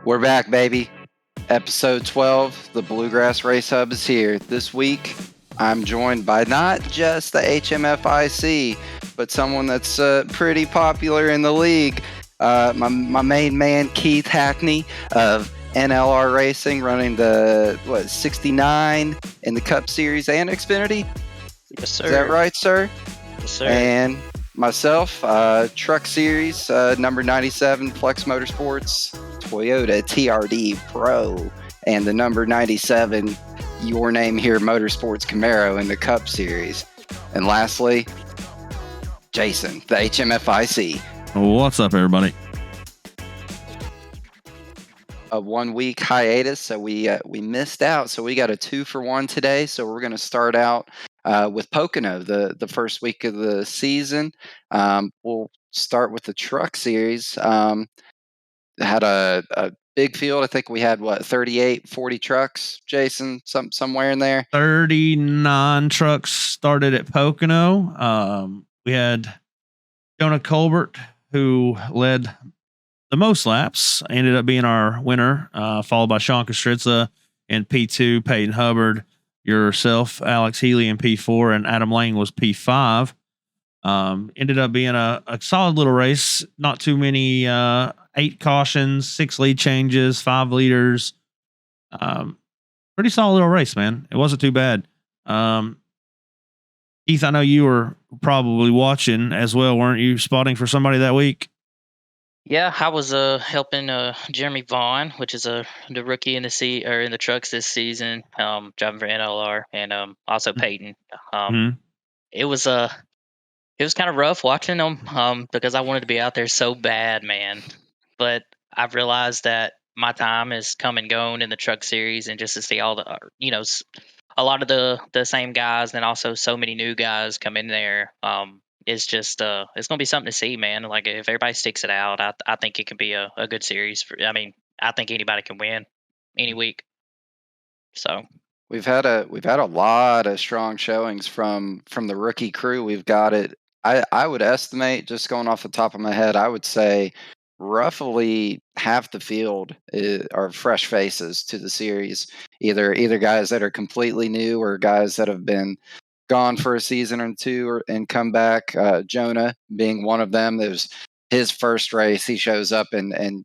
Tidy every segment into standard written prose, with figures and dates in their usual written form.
We're back, baby. Episode 12, the Bluegrass Race Hub is here. This week, I'm joined by not just the HMFIC, but someone that's pretty popular in the league. My main man, Keith Hackney of NLR Racing, running the 69 in the Cup Series and Xfinity. Yes, sir. Is that right, sir? Yes, sir. And myself, Truck Series, number 97, Flex Motorsports, Toyota TRD Pro, and the number 97, Your Name Here Motorsports Camaro in the Cup Series. And lastly, Jason, the HMFIC. What's up, everybody? A 1 week hiatus, so we missed out. So we got a 2-for-1 today. So we're going to start out with Pocono, the first week of the season. We'll start with the Truck Series. Had a big field. I think we had 38, 40 trucks, Jason, somewhere in there. 39 trucks started at Pocono. We had Jonah Colbert, who led the most laps, ended up being our winner, followed by Sean Kostritza in P2, Peyton Hubbard, yourself, Alex Healy in P4, and Adam Lang was P5. Ended up being a solid little race. Not too many 8 cautions, 6 lead changes, 5 leaders. Pretty solid little race, man. It wasn't too bad. Keith, I know you were probably watching as well, weren't you? Spotting for somebody that week? Yeah, I was helping Jeremy Vaughn, which is the rookie in the trucks this season, driving for NLR, and also Peyton. It was kind of rough watching them because I wanted to be out there so bad, man. But I've realized that my time is come and gone in the truck series, and just to see all the a lot of the same guys, and also so many new guys come in there. It's just it's gonna be something to see, man. Like, if everybody sticks it out, I think it can be a good series. I think anybody can win any week. So We've had a lot of strong showings from the rookie crew. We've got it. I would estimate, just going off the top of my head, I would say roughly half the field are fresh faces to the series. Either guys that are completely new or guys that have been gone for a season or two and come back. Jonah being one of them. It was his first race. He shows up and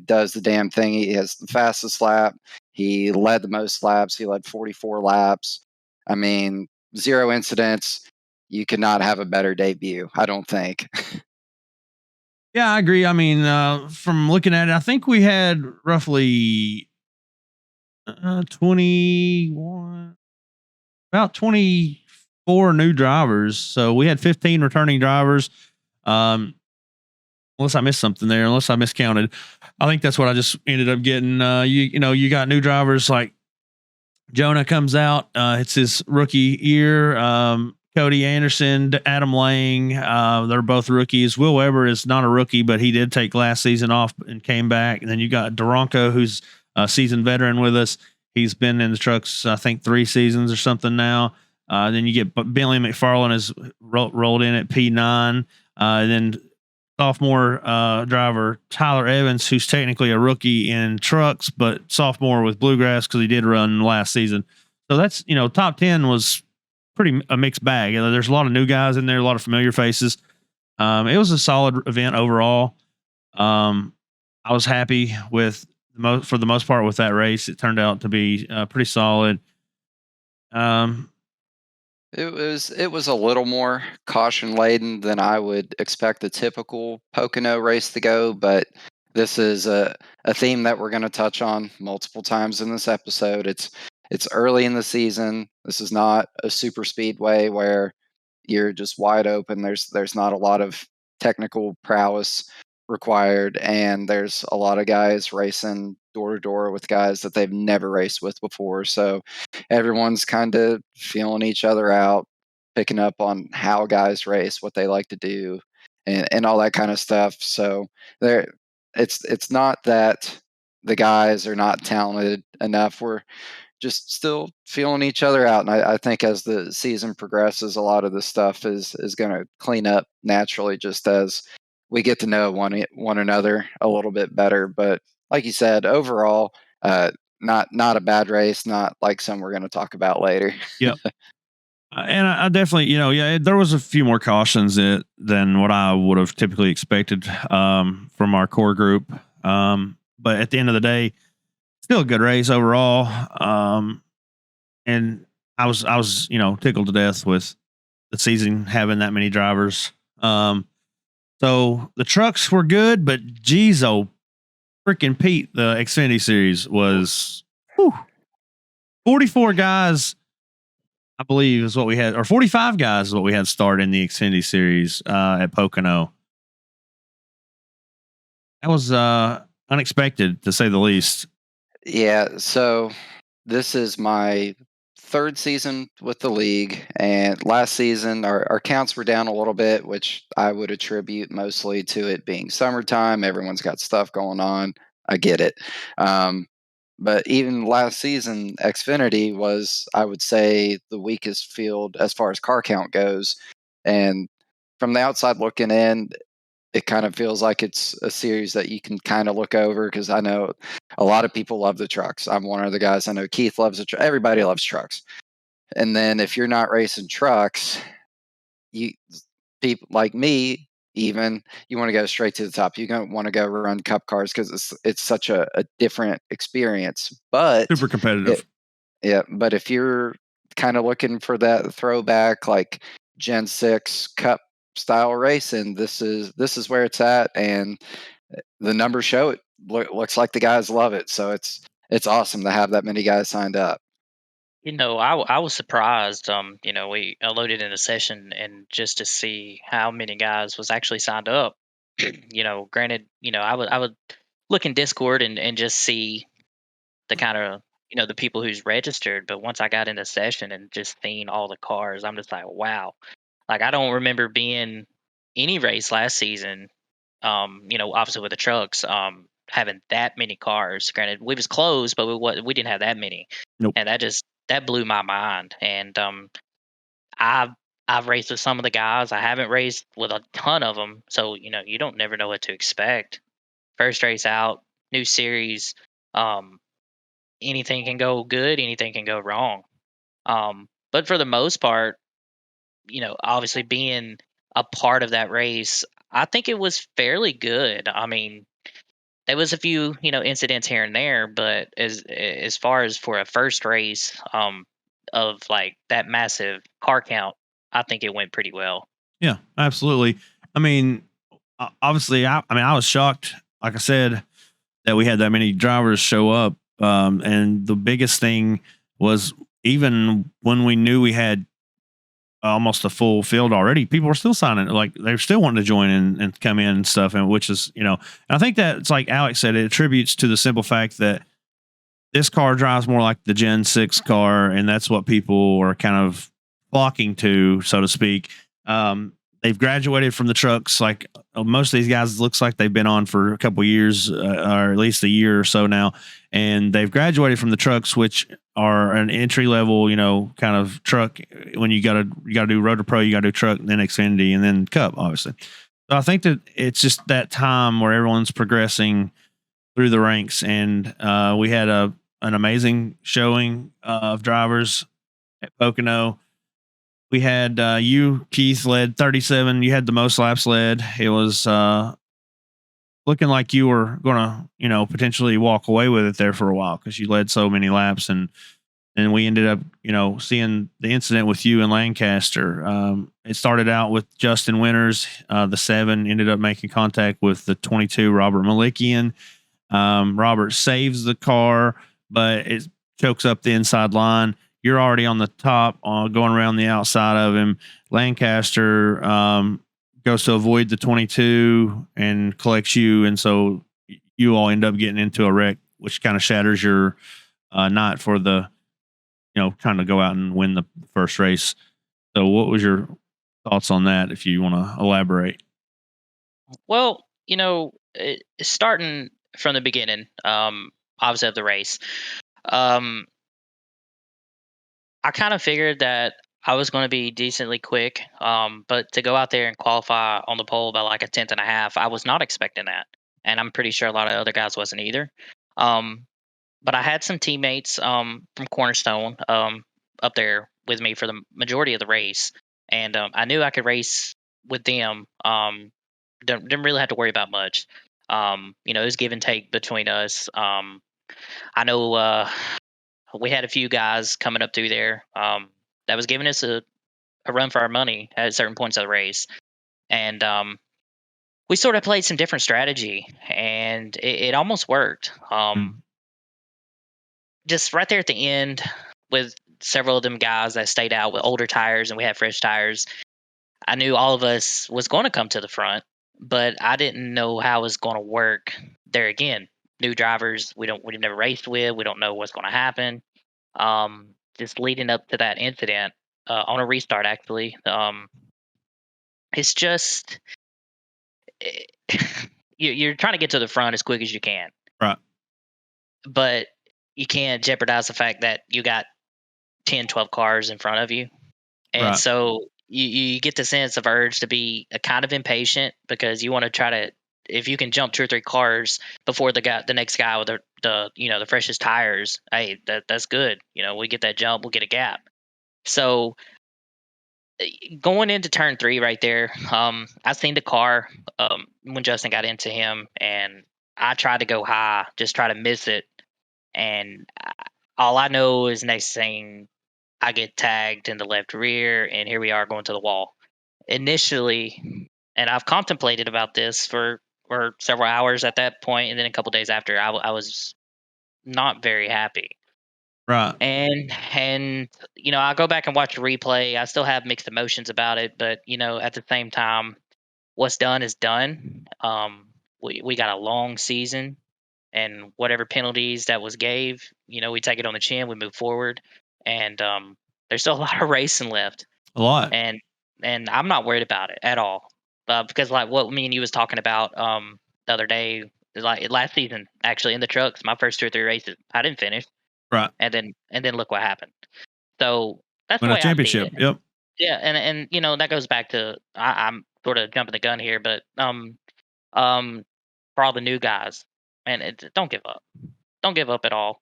does the damn thing. He has the fastest lap. He led the most laps. He led 44 laps. I mean, 0 incidents. You could not have a better debut, I don't think. Yeah, I agree. I mean, from looking at it, I think we had roughly 21, about 24 new drivers. So we had 15 returning drivers. Unless I missed something there, unless I miscounted. I think that's what I just ended up getting. You got new drivers like Jonah comes out. It's his rookie year. Cody Anderson, Adam Lang, they're both rookies. Will Weber is not a rookie, but he did take last season off and came back. And then you got Duranko, who's a seasoned veteran with us. He's been in the trucks, I think, 3 seasons or something now. Then you get Bentley McFarland is rolled in at P9. Then sophomore driver Tyler Evans, who's technically a rookie in trucks, but sophomore with Bluegrass because he did run last season. So that's, top 10 was pretty a mixed bag. There's a lot of new guys in there, a lot of familiar faces. It was a solid event overall. I was happy with for the most part with that race. It turned out to be pretty solid. It was a little more caution laden than I would expect a typical Pocono race to go, but this is a theme that we're going to touch on multiple times in this episode. It's early in the season. This is not a super speedway where you're just wide open. There's not a lot of technical prowess required, and there's a lot of guys racing door to door with guys that they've never raced with before. So everyone's kind of feeling each other out, picking up on how guys race, what they like to do, and all that kind of stuff. So it's not that the guys are not talented enough. We're just still feeling each other out. And I think as the season progresses, a lot of this stuff is going to clean up naturally, just as we get to know one another a little bit better. But like you said, overall, not a bad race, not like some we're going to talk about later. Yep. And I definitely, there was a few more cautions than what I would have typically expected from our core group. But at the end of the day, still a good race overall. And I was tickled to death with the season having that many drivers. So the trucks were good, but geez, oh freaking Pete, the Xfinity series was 44 guys, I believe is what we had, or 45 guys is what we had start in the Xfinity series at Pocono. That was unexpected to say the least. Yeah, so this is my third season with the league, and last season our counts were down a little bit, which I would attribute mostly to it being summertime. Everyone's got stuff going on. I get it. But even last season, Xfinity was, I would say, the weakest field as far as car count goes. And from the outside looking in, it kind of feels like it's a series that you can kind of look over, because I know a lot of people love the trucks. I'm one of the guys. I know Keith loves the everybody loves trucks. And then if you're not racing trucks, you people like me, even, you want to go straight to the top. You don't want to go run cup cars because it's such a different experience. But Super competitive. yeah, but if you're kind of looking for that throwback, like Gen 6 Cup style racing, this is where it's at, and the numbers show it. Looks like the guys love it, so it's awesome to have that many guys signed up. I was surprised. We loaded in a session and just to see how many guys was actually signed up. Granted, I would look in Discord and just see the kind of the people who's registered. But once I got in the session and just seeing all the cars, I'm just like, wow. Like I don't remember being any race last season. Obviously with the trucks, having that many cars. Granted, we was closed, but we didn't have that many, Nope. and that blew my mind. And I've I've raced with some of the guys. I haven't raced with a ton of them, so you don't never know what to expect. First race out, new series. Um, Anything can go good, anything can go wrong. But for the most part, obviously being a part of that race, I think it was fairly good. I mean, there was a few, incidents here and there, but as far as for a first race, of like that massive car count, I think it went pretty well. Yeah, absolutely. I mean, obviously, I was shocked, like I said, that we had that many drivers show up. And the biggest thing was, even when we knew we had almost a full field already, people were still signing, like they're still wanting to join in and come in and stuff. And which is, and I think that it's like Alex said, it attributes to the simple fact that this car drives more like the Gen 6 car, and that's what people are kind of flocking to, so to speak. They've graduated from the trucks. Like most of these guys, looks like they've been on for a couple of years, or at least a year or so now, and they've graduated from the trucks, which are an entry level, kind of truck. When you gotta do Rotor Pro, you gotta do truck, and then Xfinity, and then Cup, obviously. So I think that it's just that time where everyone's progressing through the ranks, and we had an amazing showing of drivers at Pocono. We had you, Keith, led 37. You had the most laps led. It was looking like you were going to, potentially walk away with it there for a while because you led so many laps. And we ended up, seeing the incident with you in Lancaster. It started out with Justin Winters. The 7 ended up making contact with the 22, Robert Malikian. Robert saves the car, but it chokes up the inside line. You're already on the top, going around the outside of him. Lancaster goes to avoid the 22 and collects you, and so you all end up getting into a wreck, which kind of shatters your night for the, trying to go out and win the first race. So, what was your thoughts on that, if you want to elaborate? Well, starting from the beginning, obviously of the race, um, I kind of figured that I was going to be decently quick, but to go out there and qualify on the pole by like a tenth and a half, I was not expecting that. and I'm pretty sure a lot of other guys wasn't either. But I had some teammates from Cornerstone up there with me for the majority of the race, and I knew I could race with them. Didn't really have to worry about much. It was give and take between us. I know we had a few guys coming up through there that was giving us a run for our money at certain points of the race, and we sort of played some different strategy, and it almost worked. Just right there at the end, with several of them guys that stayed out with older tires, and we had fresh tires. I knew all of us was going to come to the front, but I didn't know how it was going to work there again. New drivers, we've never raced with, we don't know what's going to happen. Just leading up to that incident on a restart, actually, it's just you're trying to get to the front as quick as you can, Right. but you can't jeopardize the fact that you got 10, 12 cars in front of you. And Right. so you get the sense of urge to be a kind of impatient because you want to try to, if you can jump 2 or 3 cars before the next guy with the freshest tires, hey, that's good. We get that jump, we'll get a gap. So going into turn 3 right there, I seen the car when Justin got into him, and I tried to go high, just try to miss it. And all I know is next thing I get tagged in the left rear, and here we are going to the wall. Initially, and I've contemplated about this for several hours at that point, and then a couple days after, I was not very happy. Right. And I go back and watch the replay. I still have mixed emotions about it, but at the same time, what's done is done. We got a long season, and whatever penalties that was gave, we take it on the chin, we move forward, and there's still a lot of racing left. A lot. And I'm not worried about it at all, because like what me and you was talking about the other day, like last season, actually in the trucks, my first 2 or 3 races, I didn't finish, Right. and then look what happened. So that's Win the a way I see championship. it. Yep. Yeah, and that goes back to I'm sort of jumping the gun here, but for all the new guys, man, don't give up. Don't give up at all.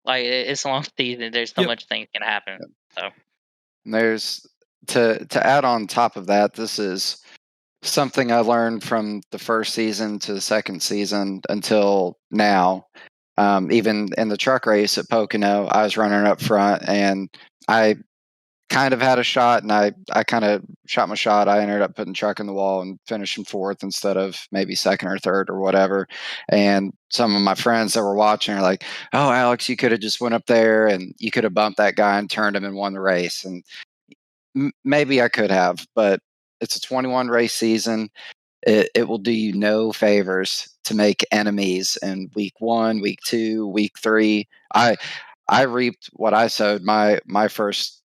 Like it's a long season. There's so Yep. much things can happen. So And there's to add on top of that, this is something I learned from the first season to the second season until now. Even in the truck race at Pocono, I was running up front, and I kind of had a shot, and I kind of shot my shot. I ended up putting truck in the wall and finishing 4th instead of maybe 2nd or 3rd or whatever. And some of my friends that were watching are like, "Oh, Alex, you could have just went up there and you could have bumped that guy and turned him and won the race." And maybe I could have, but it's a 21 race season. It will do you no favors to make enemies in week 1, week 2, week 3. I reaped what I sowed. My first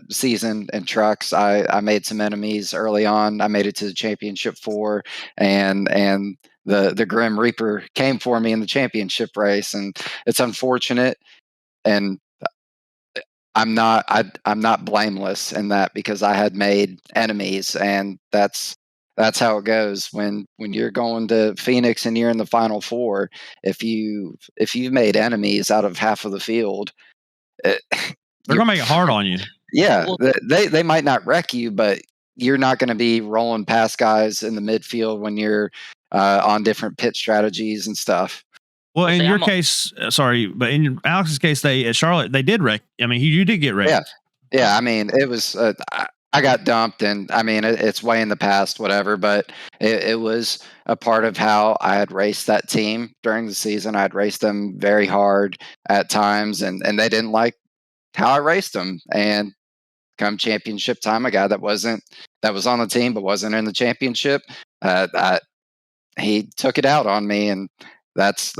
season in trucks, I made some enemies early on. I made it to the championship 4, and the Grim Reaper came for me in the championship race, and it's unfortunate. And I'm not blameless in that because I had made enemies, and that's how it goes when you're going to Phoenix and you're in the final 4. If you've made enemies out of half of the field, it, They're gonna make it hard on you. yeah, Well, they might not wreck you, but you're not going to be rolling past guys in the midfield when you're on different pit strategies and stuff. Well, well, in see, your case, sorry, but in Alex's case, they at Charlotte, they did wreck. I mean, you did get wrecked. Yeah, yeah. I mean, it was. I got dumped, and I mean, it's way in the past, whatever. But it was a part of how I had raced that team during the season. I had raced them very hard at times, and they didn't like how I raced them. And come championship time, a guy that was on the team but wasn't in the championship, he took it out on me, and that's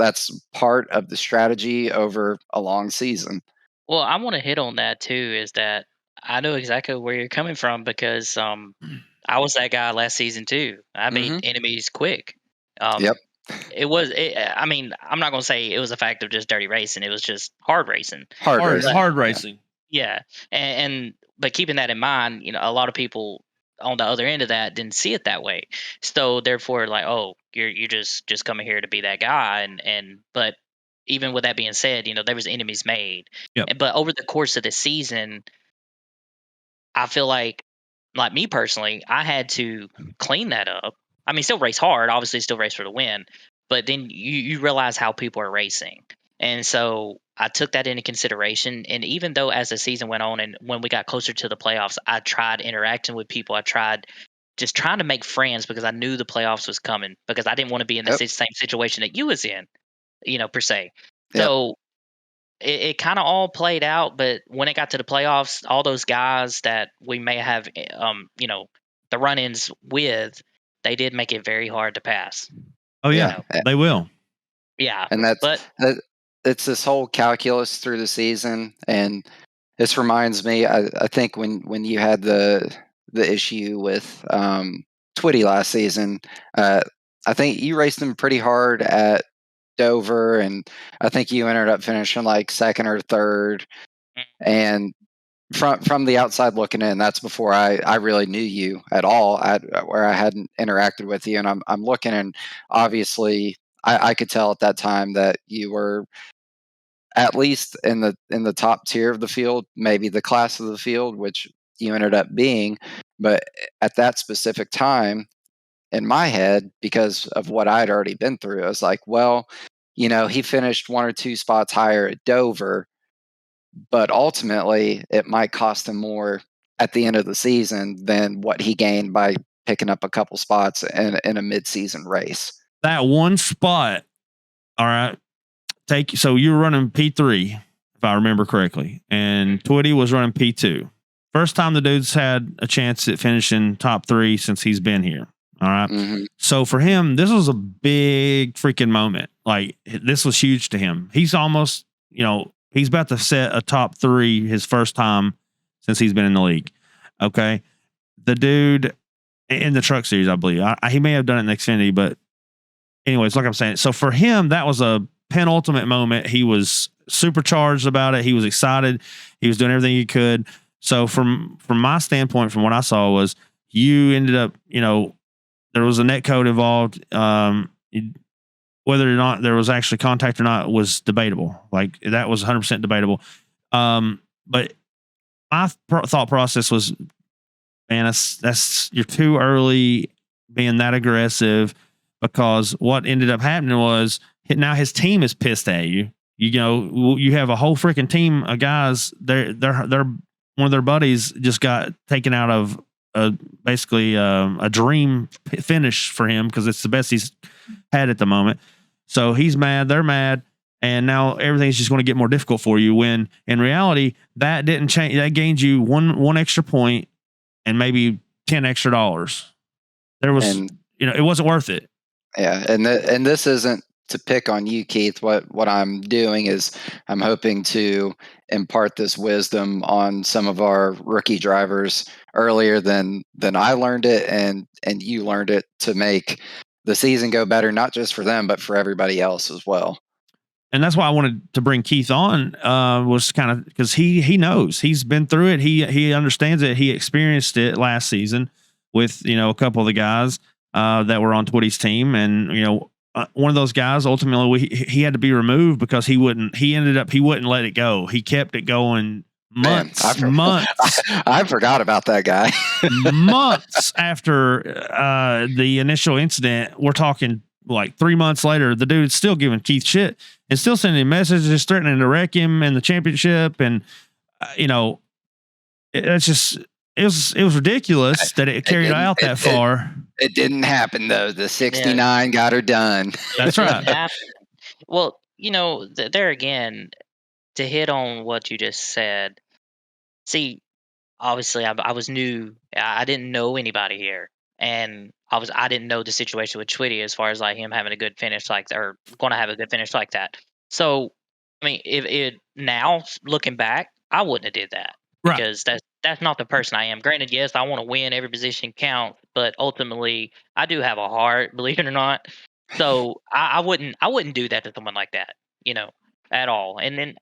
part of the strategy over a long season. Well, I want to hit on that too. Is that I know exactly where you're coming from because I was that guy last season too. I made Hmm. enemies quick. Yep. I mean, I'm not gonna say it was a fact of just dirty racing. It was just hard racing. Hard racing. Hard racing. Yeah, and but keeping that in mind, a lot of people on the other end of that didn't see it that way. So therefore, like, oh, you're just coming here to be that guy, but even with that being said, there was enemies made. Yep. But over the course of the season, I feel like me personally, I had to clean that up. I mean, still race hard, obviously, still race for the win, but then you realize how people are racing, and so I took that into consideration. And even though as the season went on, and when we got closer to the playoffs, I tried interacting with people. I tried just trying to make friends because I knew the playoffs was coming because I didn't want to be in the Yep. same situation that you was in, per se. Yep. So it kind of all played out, but when it got to the playoffs, all those guys that we may have, the run-ins with, they did make it very hard to pass. Oh yeah, they will. Yeah, and that's but that. It's this whole calculus through the season, and this reminds me. I think when you had the issue with Twitty last season, I think you raced him pretty hard at Dover, and I think you ended up finishing like second or third. And from the outside looking in, that's before I really knew you at all, where I hadn't interacted with you. And I'm looking, and obviously I could tell at that time that you were at least in the top tier of the field, maybe the class of the field, which you ended up being. But at that specific time, in my head, because of what I'd already been through, I was like, well, he finished one or two spots higher at Dover, but ultimately it might cost him more at the end of the season than what he gained by picking up a couple spots in a mid-season race. That one spot, all right. So you were running P3, if I remember correctly, and Twitty was running P2. First time the dude's had a chance at finishing top 3 since he's been here. All right. Mm-hmm. So for him, this was a big freaking moment. Like, this was huge to him. He's almost, he's about to set a top 3 his first time since he's been in the league. Okay. The dude in the truck series, I believe, he may have done it in Xfinity, but anyways, like I'm saying, so for him, that was a penultimate moment. He was supercharged about it. He was excited. He was doing everything he could. So from my standpoint, from what I saw, was you ended up, there was a net code involved. Whether or not there was actually contact or not was debatable. Like, that was 100% debatable. But my thought process was, man, that's you're too early being that aggressive, because what ended up happening was now his team is pissed at you. You have a whole freaking team of guys. They're one of their buddies just got taken out of basically a dream finish for him, because it's the best he's had at the moment. So he's mad, they're mad, and now everything's just going to get more difficult for you, when in reality that didn't change. That gained you one extra point and maybe $10 extra. There was, it wasn't worth it. Yeah, and this isn't to pick on you, Keith. What I'm doing is I'm hoping to impart this wisdom on some of our rookie drivers earlier than I learned it, and you learned it, to make the season go better, not just for them, but for everybody else as well. And that's why I wanted to bring Keith on, was kind of because he knows, he's been through it. He understands it. He experienced it last season with, a couple of the guys that were on Twitty's team. And, one of those guys, ultimately, he had to be removed because he wouldn't let it go. He kept it going months. I forgot about that guy. Months after the initial incident. We're talking like 3 months later, the dude's still giving Keith shit and still sending messages threatening to wreck him in the championship. And, it's just, it was ridiculous that it carried out that far. It didn't happen, though. The 69 got her done. That's right. Well, there again, to hit on what you just said, see, obviously I was new. I didn't know anybody here, and I didn't know the situation with Twitty as far as like him having a good finish like that, or going to have a good finish like that. So, I mean, if it now looking back, I wouldn't have did that, because that's not the person I am. Granted, yes, I want to win, every position counts, but ultimately I do have a heart, believe it or not. So I wouldn't do that to someone like that, at all. And then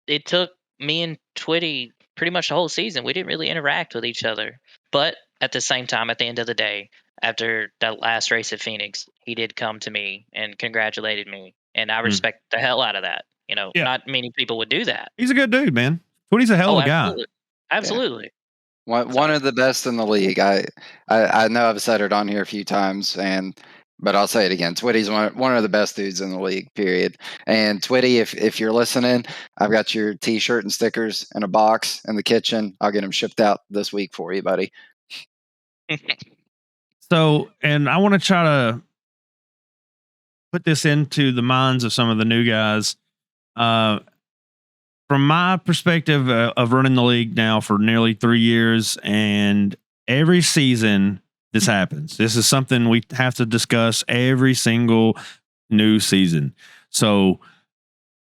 it took me and Twitty pretty much the whole season. We didn't really interact with each other, but at the same time, at the end of the day, after that last race at Phoenix, he did come to me and congratulated me, and I respect the hell out of that. Yeah. Not many people would do that. He's a good dude, man. Twitty's a hell of a guy. Absolutely. Absolutely. One of the best in the league. I know I've said it on here a few times, but I'll say it again. Twitty's one of the best dudes in the league. Period. And Twitty, if you're listening, I've got your T-shirt and stickers in a box in the kitchen. I'll get them shipped out this week for you, buddy. So, and I want to try to put this into the minds of some of the new guys. From my perspective of running the league now for nearly 3 years, and every season this happens. This is something we have to discuss every single new season. So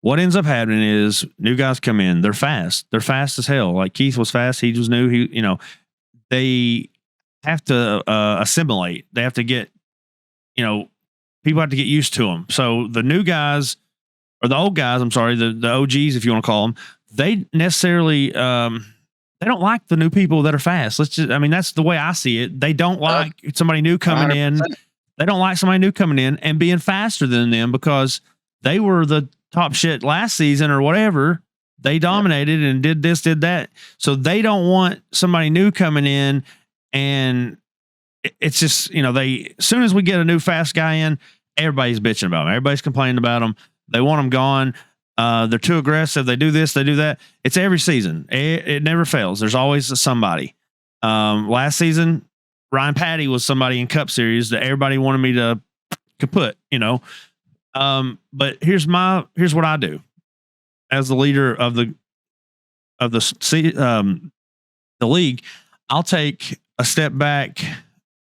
what ends up happening is new guys come in. They're fast. They're fast as hell. Like Keith was fast. He was new. They have to assimilate. They have to get, people have to get used to them. So the new guys, or the old guys, I'm sorry, the OGs, if you want to call them, they necessarily, they don't like the new people that are fast. That's the way I see it. They don't like somebody new coming 100%. In. They don't like somebody new coming in and being faster than them because they were the top shit last season or whatever. They dominated and did this, did that. So they don't want somebody new coming in. And it's just, as soon as we get a new fast guy in, everybody's bitching about them. Everybody's complaining about them. They want them gone. They're too aggressive. They do this, they do that. It's every season. It never fails. There's always somebody. Last season, Ryan Patty was somebody in Cup Series that everybody wanted me to kaput, but here's what I do as the leader of the league. I'll take a step back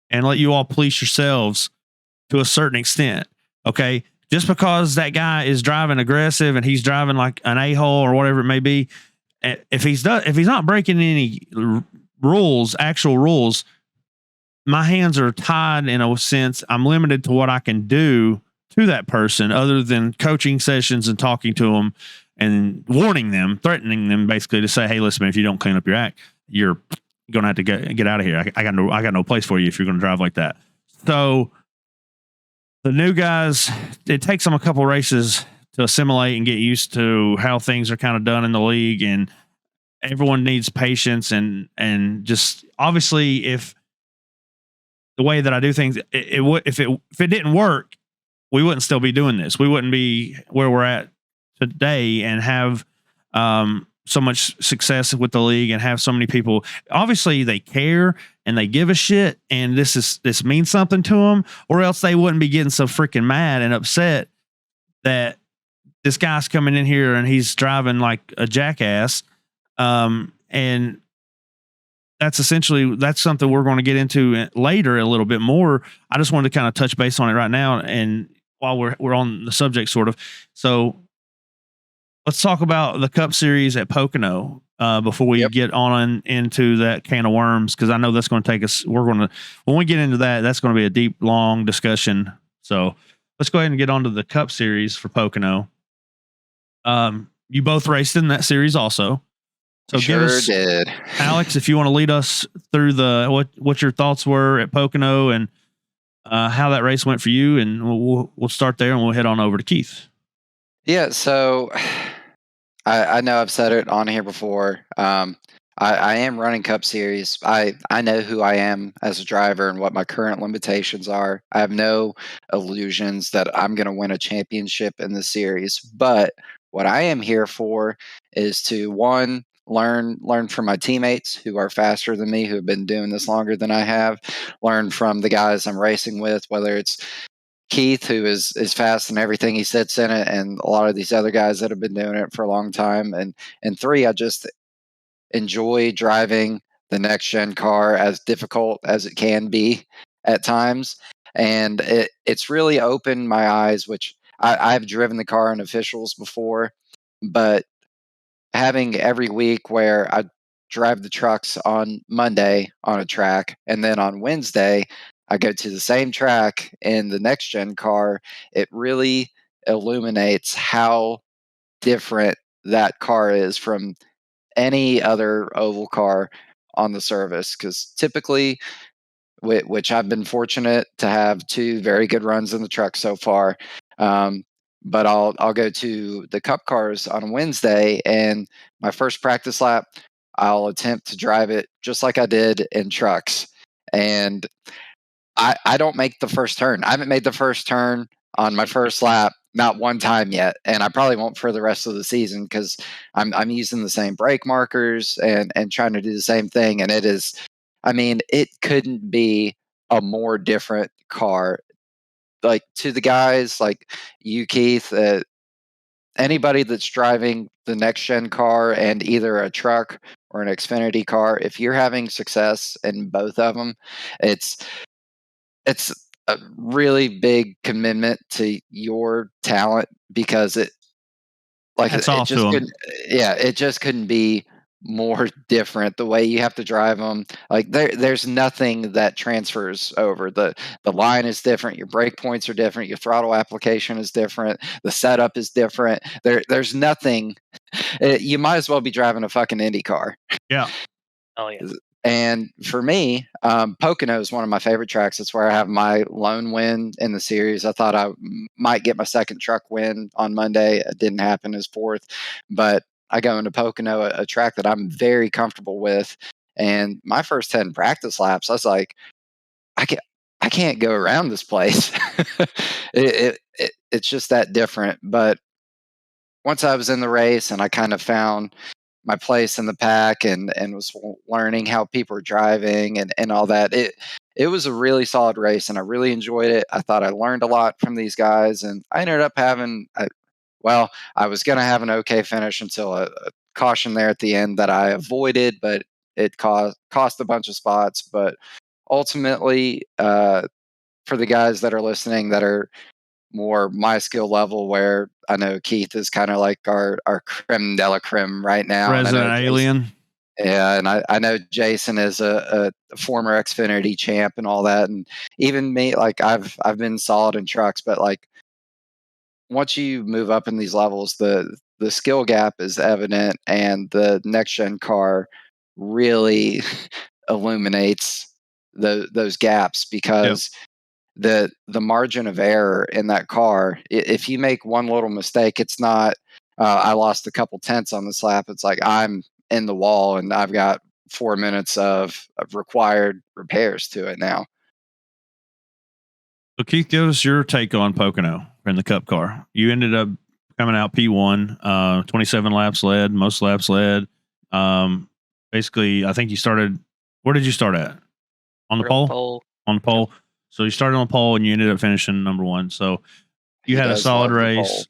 and let you all police yourselves to a certain extent. Okay. Just because that guy is driving aggressive and he's driving like an a-hole or whatever it may be, if he's not breaking any actual rules, my hands are tied in a sense. I'm limited to what I can do to that person other than coaching sessions and talking to them and warning them, threatening them basically to say, hey, listen, man, if you don't clean up your act, you're going to have to get out of here. I got no place for you if you're going to drive like that. So the new guys, it takes them a couple races to assimilate and get used to how things are kind of done in the league, and everyone needs patience and just obviously if the way that I do things, if it didn't work, we wouldn't still be doing this. We wouldn't be where we're at today and have so much success with the league and have so many people. Obviously they care and they give a shit and this means something to them, or else they wouldn't be getting so freaking mad and upset that this guy's coming in here and he's driving like a jackass. And that's something we're going to get into later a little bit more. I just wanted to kind of touch base on it right now. And while we're on the subject sort of, so let's talk about the Cup Series at Pocono before we get on into that can of worms, because I know that's going to take us. When we get into that, that's going to be a deep, long discussion. So let's go ahead and get on to the Cup Series for Pocono. You both raced in that series also. So sure did. Alex, if you want to lead us through what your thoughts were at Pocono and how that race went for you, and we'll start there and we'll head on over to Keith. Yeah, so I know I've said it on here before. I am running Cup Series. I know who I am as a driver and what my current limitations are. I have no illusions that I'm going to win a championship in the series. But what I am here for is to, one, learn from my teammates who are faster than me, who have been doing this longer than I have. Learn from the guys I'm racing with, whether it's Keith, who is fast in everything he sits in it, and a lot of these other guys that have been doing it for a long time. And three, I just enjoy driving the next gen car, as difficult as it can be at times. And it's really opened my eyes, which I've driven the car in officials before, but having every week where I drive the trucks on Monday on a track, and then on Wednesday I go to the same track in the next gen car, it really illuminates how different that car is from any other oval car on the service. Because typically which I've been fortunate to have 2 very good runs in the truck so far. But I'll go to the Cup cars on Wednesday, and my first practice lap, I'll attempt to drive it just like I did in trucks, and I don't make the first turn. I haven't made the first turn on my first lap not one time yet, and I probably won't for the rest of the season because I'm using the same brake markers and trying to do the same thing, and it is, I mean, it couldn't be a more different car. Like, to the guys like you, Keith, anybody that's driving the next gen car and either a truck or an Xfinity car, if you're having success in both of them, it's it's a really big commitment to your talent because Hats it off to just them. couldn't, yeah, it just couldn't be more different the way you have to drive them. Like, there's nothing that transfers over. The line is different, your brake points are different, your throttle application is different, the setup is different. There's nothing. You might as well be driving a fucking Indy car. Yeah. Oh yeah. And for me, Pocono is one of my favorite tracks. It's where I have my lone win in the series. I thought I might get my second truck win on Monday. It didn't happen as fourth, but I go into Pocono, a track that I'm very comfortable with. And my first 10 practice laps, I was like, I can't, I can't go around this place. It's just that different. But once I was in the race and I kind of found my place in the pack and was learning how people are driving and all that, it was a really solid race and I really enjoyed it. I thought I learned a lot from these guys, and I ended up having well, I was going to have an okay finish until a caution there at the end that I avoided, but it cost a bunch of spots. But ultimately, for the guys that are listening that are more my skill level, where I know Keith is kind of like our creme de la creme right now. And I know Resident Alien. yeah, and I know Jason is a former Xfinity champ and all that, and even me, like I've been solid in trucks, but like once you move up in these levels, the skill gap is evident, and the next gen car really illuminates those gaps Yep. because the margin of error in that car, if you make one little mistake, it's not I lost a couple tenths on this lap. It's like I'm in the wall and I've got 4 minutes of required repairs to it now. So Keith, give us your take on Pocono in the Cup car. You ended up coming out P1, 27 laps led, most laps led. Basically, I think you started. Where did you start at? On the pole? On the pole. So you started on the pole and you ended up finishing number 1. So you had a solid race.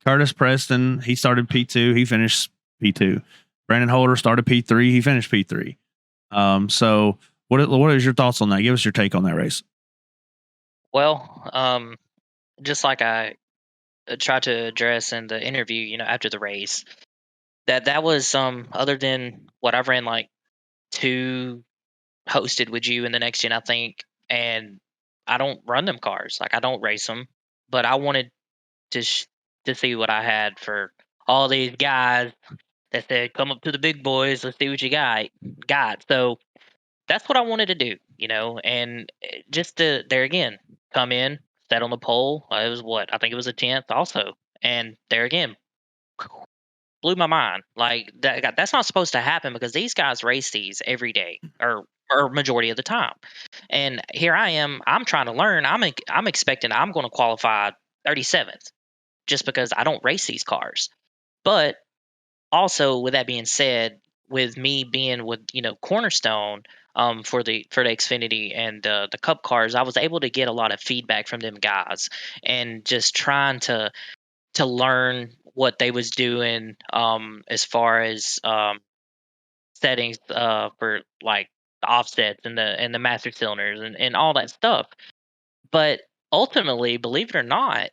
Curtis Preston, he started P2. He finished P2. Brandon Holder started P3. He finished P3. So what is your thoughts on that? Give us your take on that race. Well, just like I tried to address in the interview, after the race, that was other than what I've ran like 2 hosted with you in the next gen, I think, and I don't run them cars, like I don't race them, but I wanted to to see what I had for all these guys that said, "Come up to the big boys, let's see what you got." So that's what I wanted to do, and just to there again, come in, sat on the pole. It was what I think it was a 10th also, and there again, blew my mind. Like that's not supposed to happen because these guys race these every day or majority of the time. And here I am, I'm trying to learn. I'm expecting I'm going to qualify 37th just because I don't race these cars. But also with that being said, with me being with Cornerstone for the Xfinity and the Cup cars, I was able to get a lot of feedback from them guys and just trying to learn what they was doing as far as settings for like the offsets and the master cylinders and all that stuff. But ultimately, believe it or not,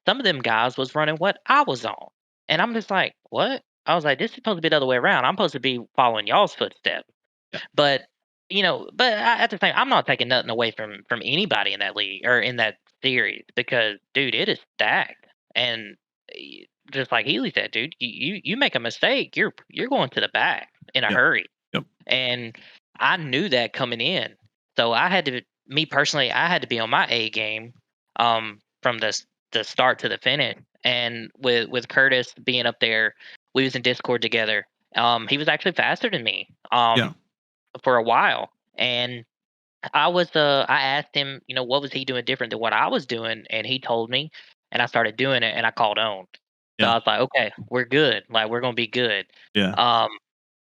some of them guys was running what I was on. And I'm just like, what? I was like, this is supposed to be the other way around. I'm supposed to be following y'all's footsteps. Yeah. But at the same, I'm not taking nothing away from anybody in that league or in that series because, dude, it is stacked. And just like Healy said, dude, you make a mistake, you're going to the back in a hurry. Yep. And I knew that coming in. So me personally, I had to be on my A game from the start to the finish. And with Curtis being up there, we was in Discord together. He was actually faster than me for a while. And I asked him, what was he doing different than what I was doing? And he told me, and I started doing it and I called on. So I was like, okay, we're good. Like, we're going to be good. Yeah.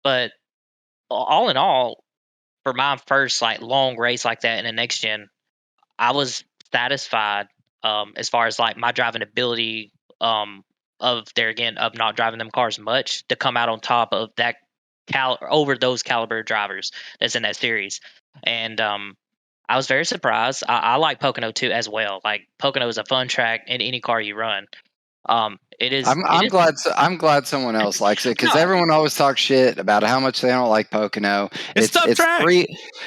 But all in all, for my first like long race like that in the next gen, I was satisfied as far as like my driving ability of not driving them cars much to come out on top of that over those caliber drivers that's in that series. And I was very surprised. I like Pocono too as well. Like, Pocono is a fun track in any car you run. It is. I'm glad someone else likes it, because everyone always talks shit about how much they don't like Pocono. It's tough track.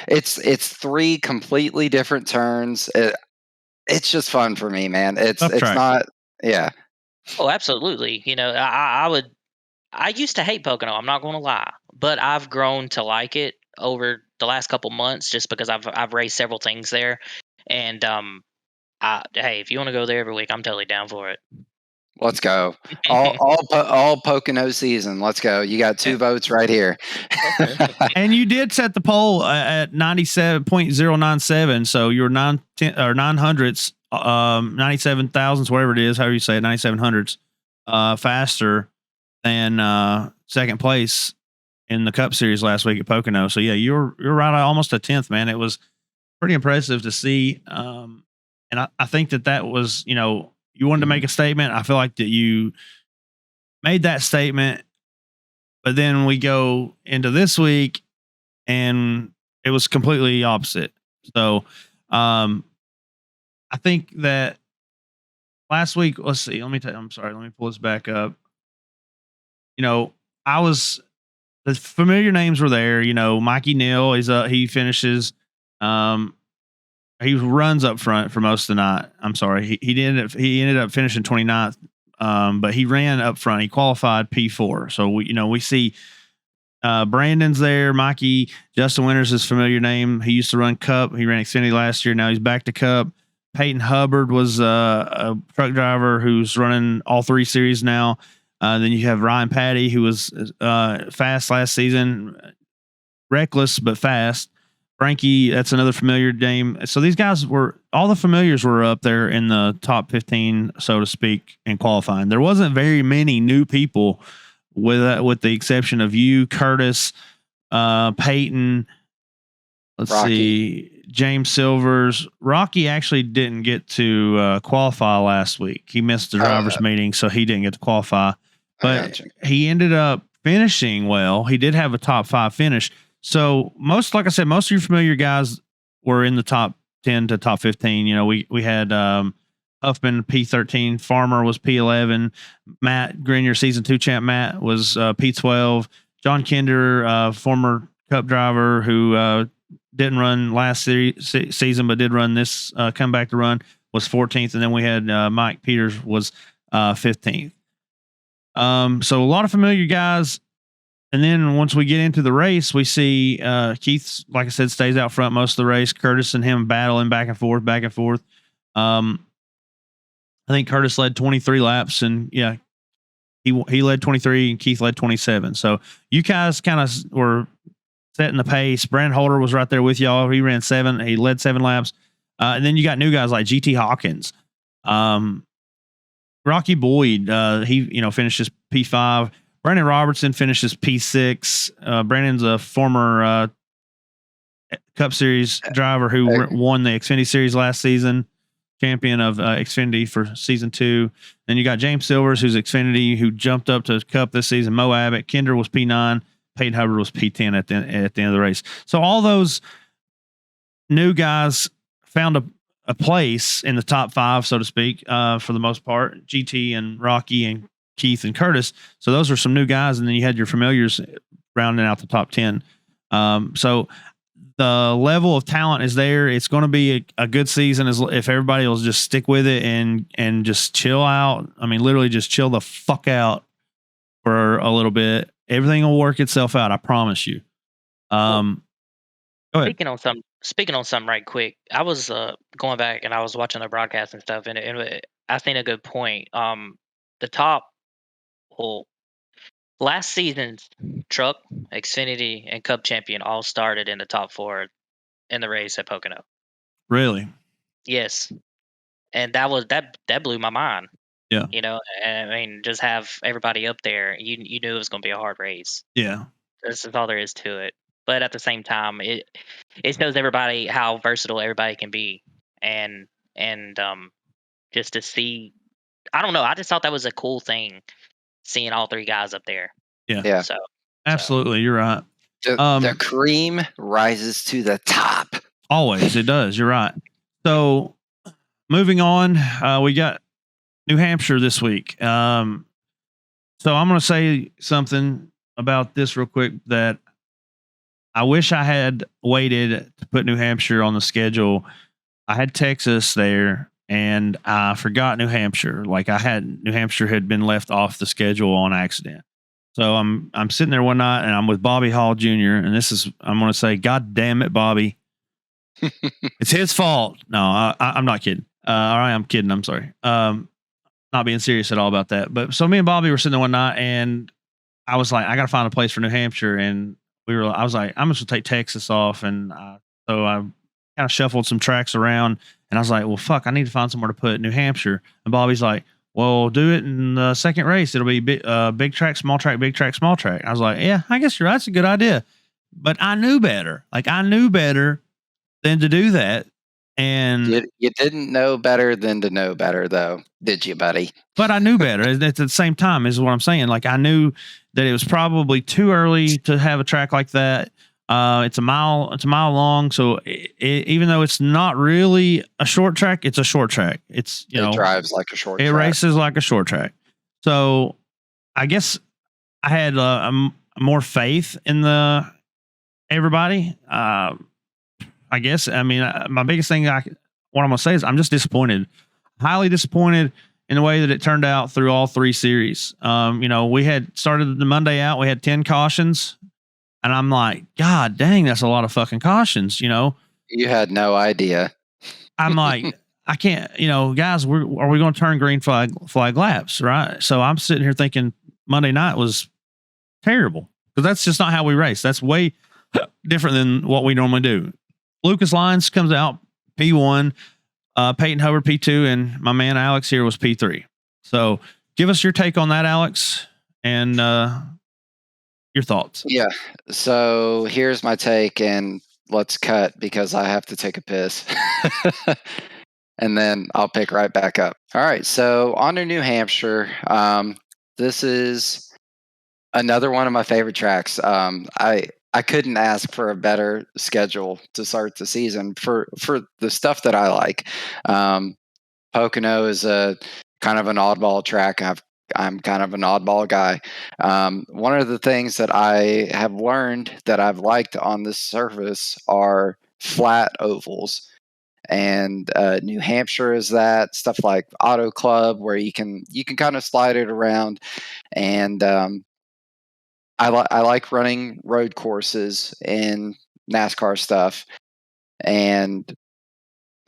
It's three completely different turns. It's just fun for me, man. It's not. Yeah. Oh, absolutely. I used to hate Pocono. I'm not going to lie, but I've grown to like it over the last couple months just because I've raced several things there. And hey, if you want to go there every week, I'm totally down for it. Let's go. All Pocono season. Let's go. You got 2 votes right here. And you did set the poll at 97.097. So you're 900s, 97 thousandths, whatever it is, however you say it, 9700s, faster than second place in the Cup Series last week at Pocono. So yeah, you're right, almost a 10th, man. It was pretty impressive to see. And I think that was, you wanted to make a statement. I feel like that you made that statement, but then we go into this week and it was completely opposite. So I think that last week, let's see, I'm sorry, let me pull this back up. The familiar names were there. Mikey Neal he finishes, he runs up front for most of the night. I'm sorry. He ended up finishing 29th. But he ran up front. He qualified P4. So we see Brandon's there. Mikey, Justin Winters is a familiar name. He used to run Cup. He ran Xfinity last year. Now he's back to Cup. Peyton Hubbard was a truck driver who's running all 3 series now. Then you have Ryan Patty, who was fast last season, reckless but fast. Frankie, that's another familiar name. So these guys all the familiars were up there in the top 15, so to speak, in qualifying. There wasn't very many new people, with the exception of you, Curtis, Peyton. Let's see, James Silvers. Rocky actually didn't get to qualify last week. He missed the drivers' meeting, so he didn't get to qualify. But he ended up finishing well. He did have a top 5 finish. So like I said, most of your familiar guys were in the top 10 to top 15. We had Huffman P13, Farmer was P11, Matt Grenier, season 2 champ Matt was P12, John Kinder, former Cup driver who didn't run last season but did run this comeback to run, was 14th, and then we had Mike Peters was 15th. So a lot of familiar guys. And then once we get into the race, we see Keith, like I said, stays out front most of the race. Curtis and him battling back and forth. I think Curtis led 23 laps, and he led 23 and Keith led 27. So you guys kind of were setting the pace. Brandon Holder was right there with y'all. He ran 7. He led 7 laps. And then you got new guys like GT Hawkins. Rocky Boyd, he finishes P5. Brandon Robertson finishes P6. Brandon's a former Cup Series driver who won the Xfinity Series last season, champion of Xfinity for season 2. Then you got James Silvers, who's Xfinity, who jumped up to Cup this season. Mo Abbott, Kinder was P9, Peyton Hubbard was P10 at the end of the race. So all those new guys found a place in the top 5, so to speak, for the most part. GT and Rocky and Keith and Curtis. So those are some new guys. And then you had your familiars rounding out the top 10. So the level of talent is there. It's going to be a good season if everybody will just stick with it and just chill out. I mean, literally just chill the fuck out for a little bit. Everything will work itself out. I promise you. Go ahead. Speaking on something speaking on something right quick, I was going back and I was watching the broadcast and stuff, and I think a good point. The top, well, last season's truck, Xfinity, and Cup champion all started in the top four in the race at Pocono. Really? Yes, and that blew my mind. Yeah. And I mean, just have everybody up there. You knew it was going to be a hard race. Yeah. That's all there is to it. But at the same time, it shows everybody how versatile everybody can be, and just to see, I don't know. I just thought that was a cool thing, seeing all three guys up there. Yeah. So absolutely, you're right. The cream rises to the top. Always, it does. You're right. So, moving on, we got New Hampshire this week. So I'm going to say something about this real quick that I wish I had waited to put New Hampshire on the schedule. I had Texas there and I forgot New Hampshire. Like New Hampshire had been left off the schedule on accident. So I'm sitting there one night and I'm with Bobby Hall Jr. And I'm going to say, God damn it, Bobby. It's his fault. No, I'm not kidding. All right, I'm kidding. I'm sorry. Not being serious at all about that. But so me and Bobby were sitting there one night and I was like, I got to find a place for New Hampshire. And I was like, I'm just going to take Texas off. And so I kind of shuffled some tracks around and I was like, well, fuck, I need to find somewhere to put New Hampshire. And Bobby's like, well, do it in the second race. It'll be big track, small track, big track, small track. I was like, yeah, I guess you're right. That's a good idea. But I knew better. Like I knew better than to do that. And you didn't know better than to know better, though, did you, buddy? But I knew better. At the same time, is what I'm saying. Like I knew that it was probably too early to have a track like that. It's a mile long, so even though it's not really a short track, it's a short track. It drives like a short track. It races like a short track. So I guess I had more faith in everybody. I guess. I mean, my biggest thing, what I'm going to say is I'm just disappointed, highly disappointed in the way that it turned out through all three series. We had started the Monday out, we had 10 cautions, and I'm like, God dang, that's a lot of fucking cautions. You had no idea. I'm like, I can't. Guys, are we going to turn green flag laps, right? So I'm sitting here thinking Monday night was terrible because that's just not how we race. That's way different than what we normally do. Lucas Lyons comes out P1, Peyton Hubbard P2, and my man Alex here was P3. So give us your take on that, Alex, and your thoughts. Yeah. So here's my take, and let's cut because I have to take a piss. And then I'll pick right back up. All right. So on to New Hampshire. This is another one of my favorite tracks. I couldn't ask for a better schedule to start the season for the stuff that I like. Pocono is a kind of an oddball track. I'm kind of an oddball guy. One of the things that I have learned that I've liked on this surface are flat ovals. And New Hampshire is that stuff like Auto Club where you can kind of slide it around. And I like running road courses in NASCAR stuff, and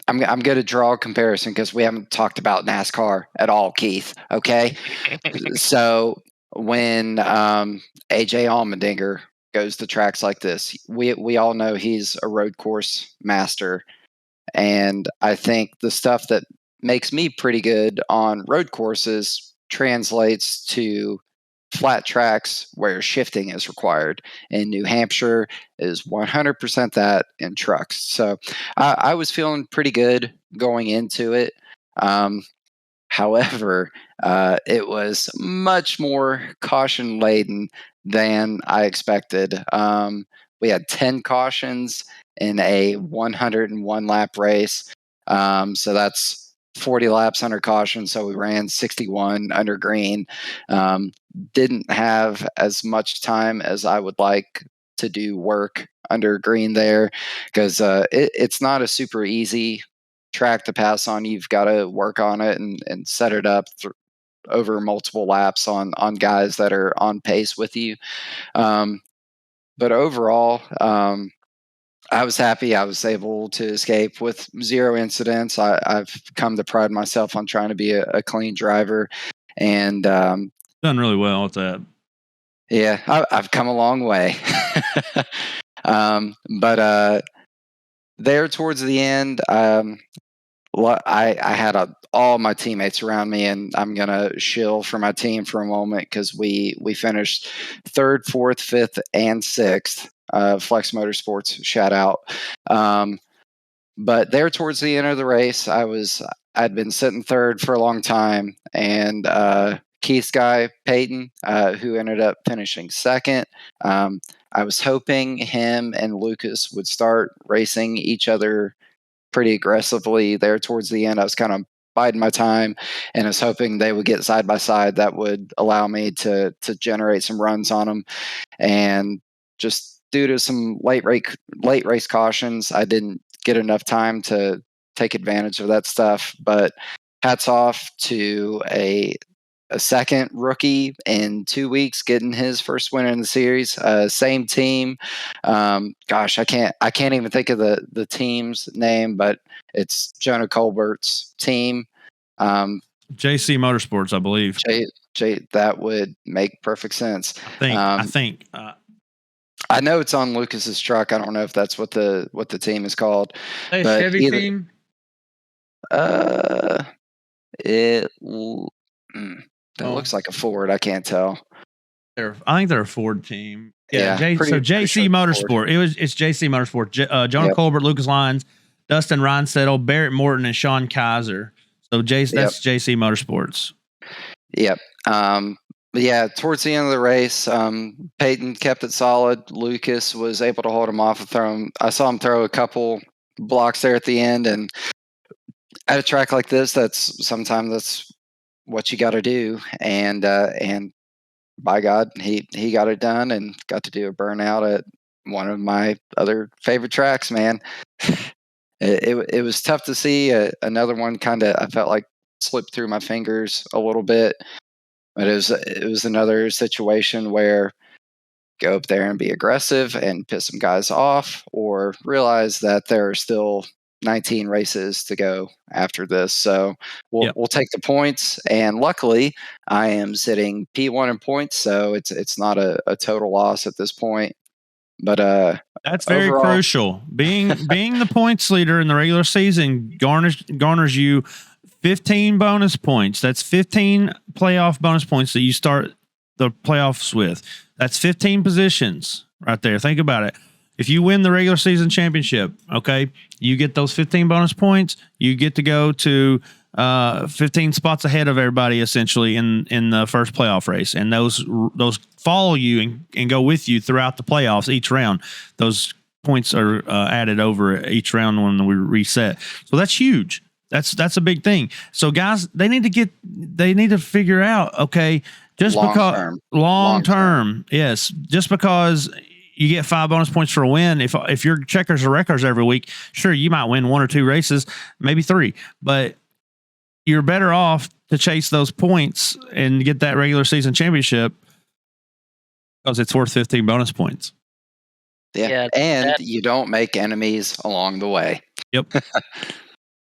I'm going to draw a comparison because we haven't talked about NASCAR at all, Keith. Okay, so when AJ Allmendinger goes to tracks like this, we all know he's a road course master, and I think the stuff that makes me pretty good on road courses translates to flat tracks where shifting is required. And New Hampshire is 100% that in trucks. So I was feeling pretty good going into it. However, it was much more caution laden than I expected. We had 10 cautions in a 101 lap race. So that's 40 laps under caution. So we ran 61 under green. Didn't have as much time as I would like to do work under green there because it's not a super easy track to pass on. You've got to work on it and set it up over multiple laps on guys that are on pace with you. But overall, I was happy I was able to escape with 0 incidents. I've come to pride myself on trying to be a clean driver, and done really well at that. Yeah, I've come a long way. But there towards the end, I had all my teammates around me, and I'm gonna shill for my team for a moment because we finished third, fourth, fifth, and sixth. Flex Motorsports, shout out. But there towards the end of the race, I'd been sitting third for a long time, and Keith's guy Peyton, who ended up finishing second. I was hoping him and Lucas would start racing each other pretty aggressively there towards the end. I was kind of biding my time and was hoping they would get side by side. That would allow me to generate some runs on them. And just due to some late race cautions, I didn't get enough time to take advantage of that stuff. But hats off to a second rookie in 2 weeks getting his first win in the series. Same team. Gosh, I can't even think of the team's name, but it's Jonah Colbert's team. JC Motorsports, I believe. That would make perfect sense. I think. I know it's on Lucas's truck. I don't know if that's what the team is called. But Chevy team. It looks like a Ford. I can't tell. I think they're a Ford team. Yeah. So JC Motorsport. It's JC Motorsport. Jonah Colbert, Lucas Lyons, Dustin Reinsettle, Barrett Morton, and Sean Kaiser. So that's JC Motorsports. Yep. Yeah, towards the end of the race, Peyton kept it solid. Lucas was able to hold him off and throw him. I saw him throw a couple blocks there at the end, and at a track like this, that's what you got to do. And by God, he got it done and got to do a burnout at one of my other favorite tracks. Man, it was tough to see. Another one kind of I felt like slipped through my fingers a little bit. But it was another situation where go up there and be aggressive and piss some guys off, or realize that there are still 19 races to go after this. So we'll take the points, and luckily I am sitting P1 in points, so it's not a total loss at this point. But that's very crucial. Being the points leader in the regular season garners you 15 bonus points. That's 15 playoff bonus points that you start the playoffs with. That's 15 positions right there. Think about it. If you win the regular season championship, okay, you get those 15 bonus points. You get to go to 15 spots ahead of everybody essentially in the first playoff race, and those follow you and go with you throughout the playoffs each round. Those points are added over each round when we reset. So that's huge. That's a big thing. So guys, they need to figure out, okay, just long term, yes, just because you get 5 bonus points for a win. If your checkers or records every week, sure, you might win 1 or 2 races, maybe 3, but you're better off to chase those points and get that regular season championship because it's worth 15 bonus points. Yeah, and you don't make enemies along the way. Yep.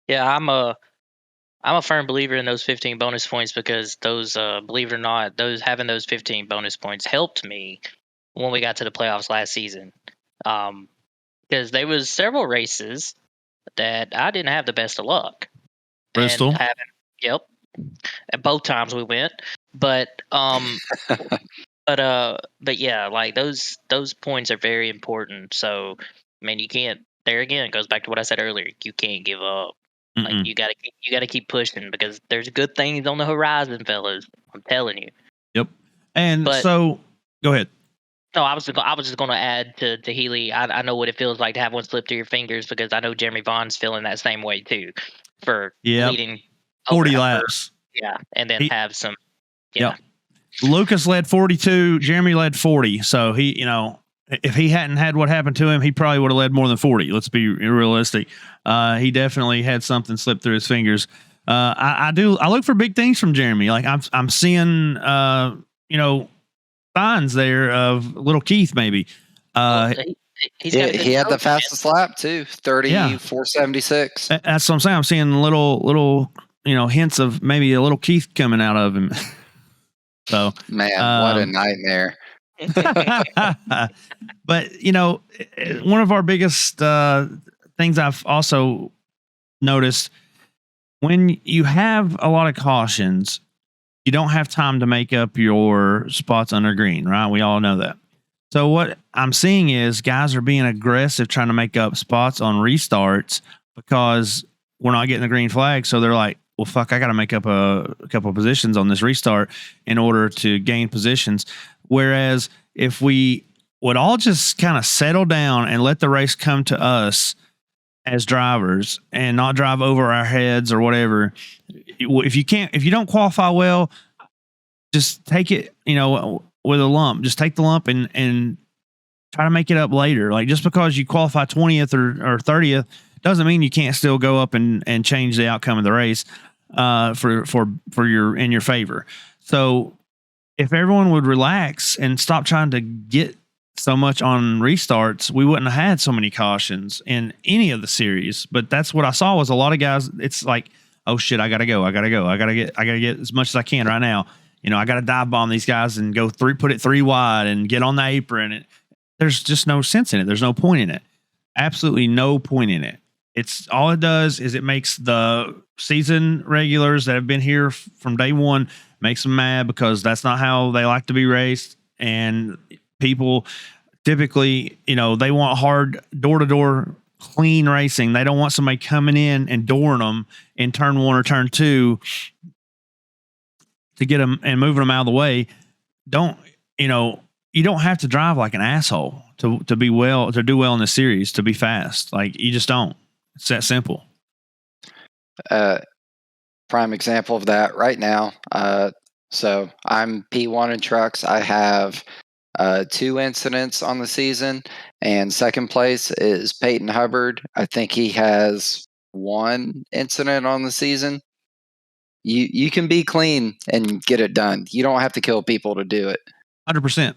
Yeah, I'm a firm believer in those 15 bonus points because those, believe it or not, having those 15 bonus points helped me when we got to the playoffs last season. Because there was several races that I didn't have the best of luck. Bristol. Yep. At both times we went, but yeah, like those points are very important. So I mean, you can't. There again, it goes back to what I said earlier. You can't give up. Mm-mm. Like you gotta keep pushing because there's good things on the horizon, fellas. I'm telling you. Yep. And so, go ahead. No, I was just going to add to Healy. I know what it feels like to have one slip through your fingers because I know Jeremy Vaughn's feeling that same way too. For leading 40 laps. Yeah, and then have some. Yeah. Lucas led 42. Jeremy led 40. So he, if he hadn't had what happened to him, he probably would have led more than 40. Let's be realistic. He definitely had something slip through his fingers. I look for big things from Jeremy. Like I'm seeing, signs there of little Keith maybe. He's got a good He had the stroke, man. fastest lap too, Yeah. 34.76. That's what I'm saying. I'm seeing little hints of maybe a little Keith coming out of him. So Man, what a nightmare. But one of our biggest things I've also noticed, when you have a lot of cautions, you don't have time to make up your spots under green, right? We all know that. So what I'm seeing is guys are being aggressive trying to make up spots on restarts because we're not getting the green flag. So they're like, well, fuck, I got to make up a couple of positions on this restart in order to gain positions. Whereas if we would all just kind of settle down and let the race come to us as drivers and not drive over our heads or whatever, if you don't qualify well, just take it, with a lump. Just take the lump and try to make it up later. Like, just because you qualify 20th or 30th doesn't mean you can't still go up and change the outcome of the race for your favor. So if everyone would relax and stop trying to get so much on restarts, we wouldn't have had so many cautions in any of the series. But that's what I saw, was a lot of guys. It's like, oh shit, I gotta go. I gotta get as much as I can right now. I gotta dive bomb these guys and put it 3 wide and get on the apron. There's just no sense in it. There's no point in it. Absolutely no point in it. It's all it does is it makes the season regulars that have been here from day one, makes them mad, because that's not how they like to be raced. And people typically, they want hard door-to-door clean racing. They don't want somebody coming in and dooring them in turn 1 or turn 2 to get them and moving them out of the way. You don't have to drive like an asshole to do well in this series, to be fast. Like, you just don't. It's that simple. Prime example of that right now. So I'm P1 in trucks. I have 2 incidents on the season, and second place is Peyton Hubbard. I think he has 1 incident on the season. You can be clean and get it done. You don't have to kill people to do it. 100%.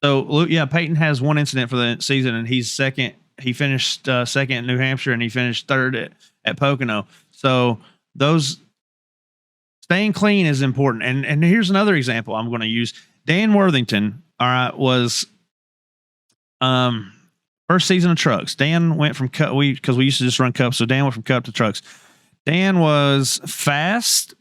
So yeah, Peyton has 1 incident for the season, and he's second. He finished second in New Hampshire, and he finished third at Pocono. So those staying clean is important. And here's another example I'm going to use. Dan Worthington, all right, was first season of trucks. Dan went from cup, because we used to just run cups, so Dan went from cup to trucks. Dan was fast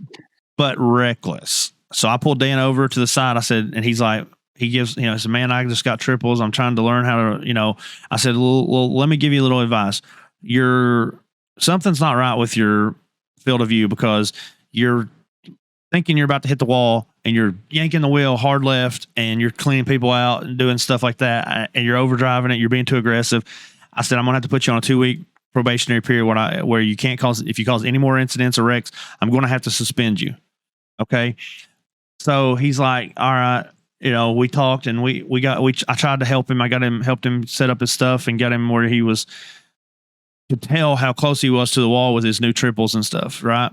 but reckless. So I pulled Dan over to the side. I said, and he's like, he said, man, I just got triples. I'm trying to learn how to, I said, well, let me give you a little advice. Something's not right with your field of view, because you're thinking you're about to hit the wall and you're yanking the wheel hard left and you're cleaning people out and doing stuff like that, and you're overdriving it. You're being too aggressive. I said, I'm going to have to put you on a 2-week probationary period where you can't if you cause any more incidents or wrecks, I'm going to have to suspend you. Okay. So he's like, all right, we talked, and I tried to help him. Helped him set up his stuff and got him where he could tell how close he was to the wall with his new triples and stuff. Right.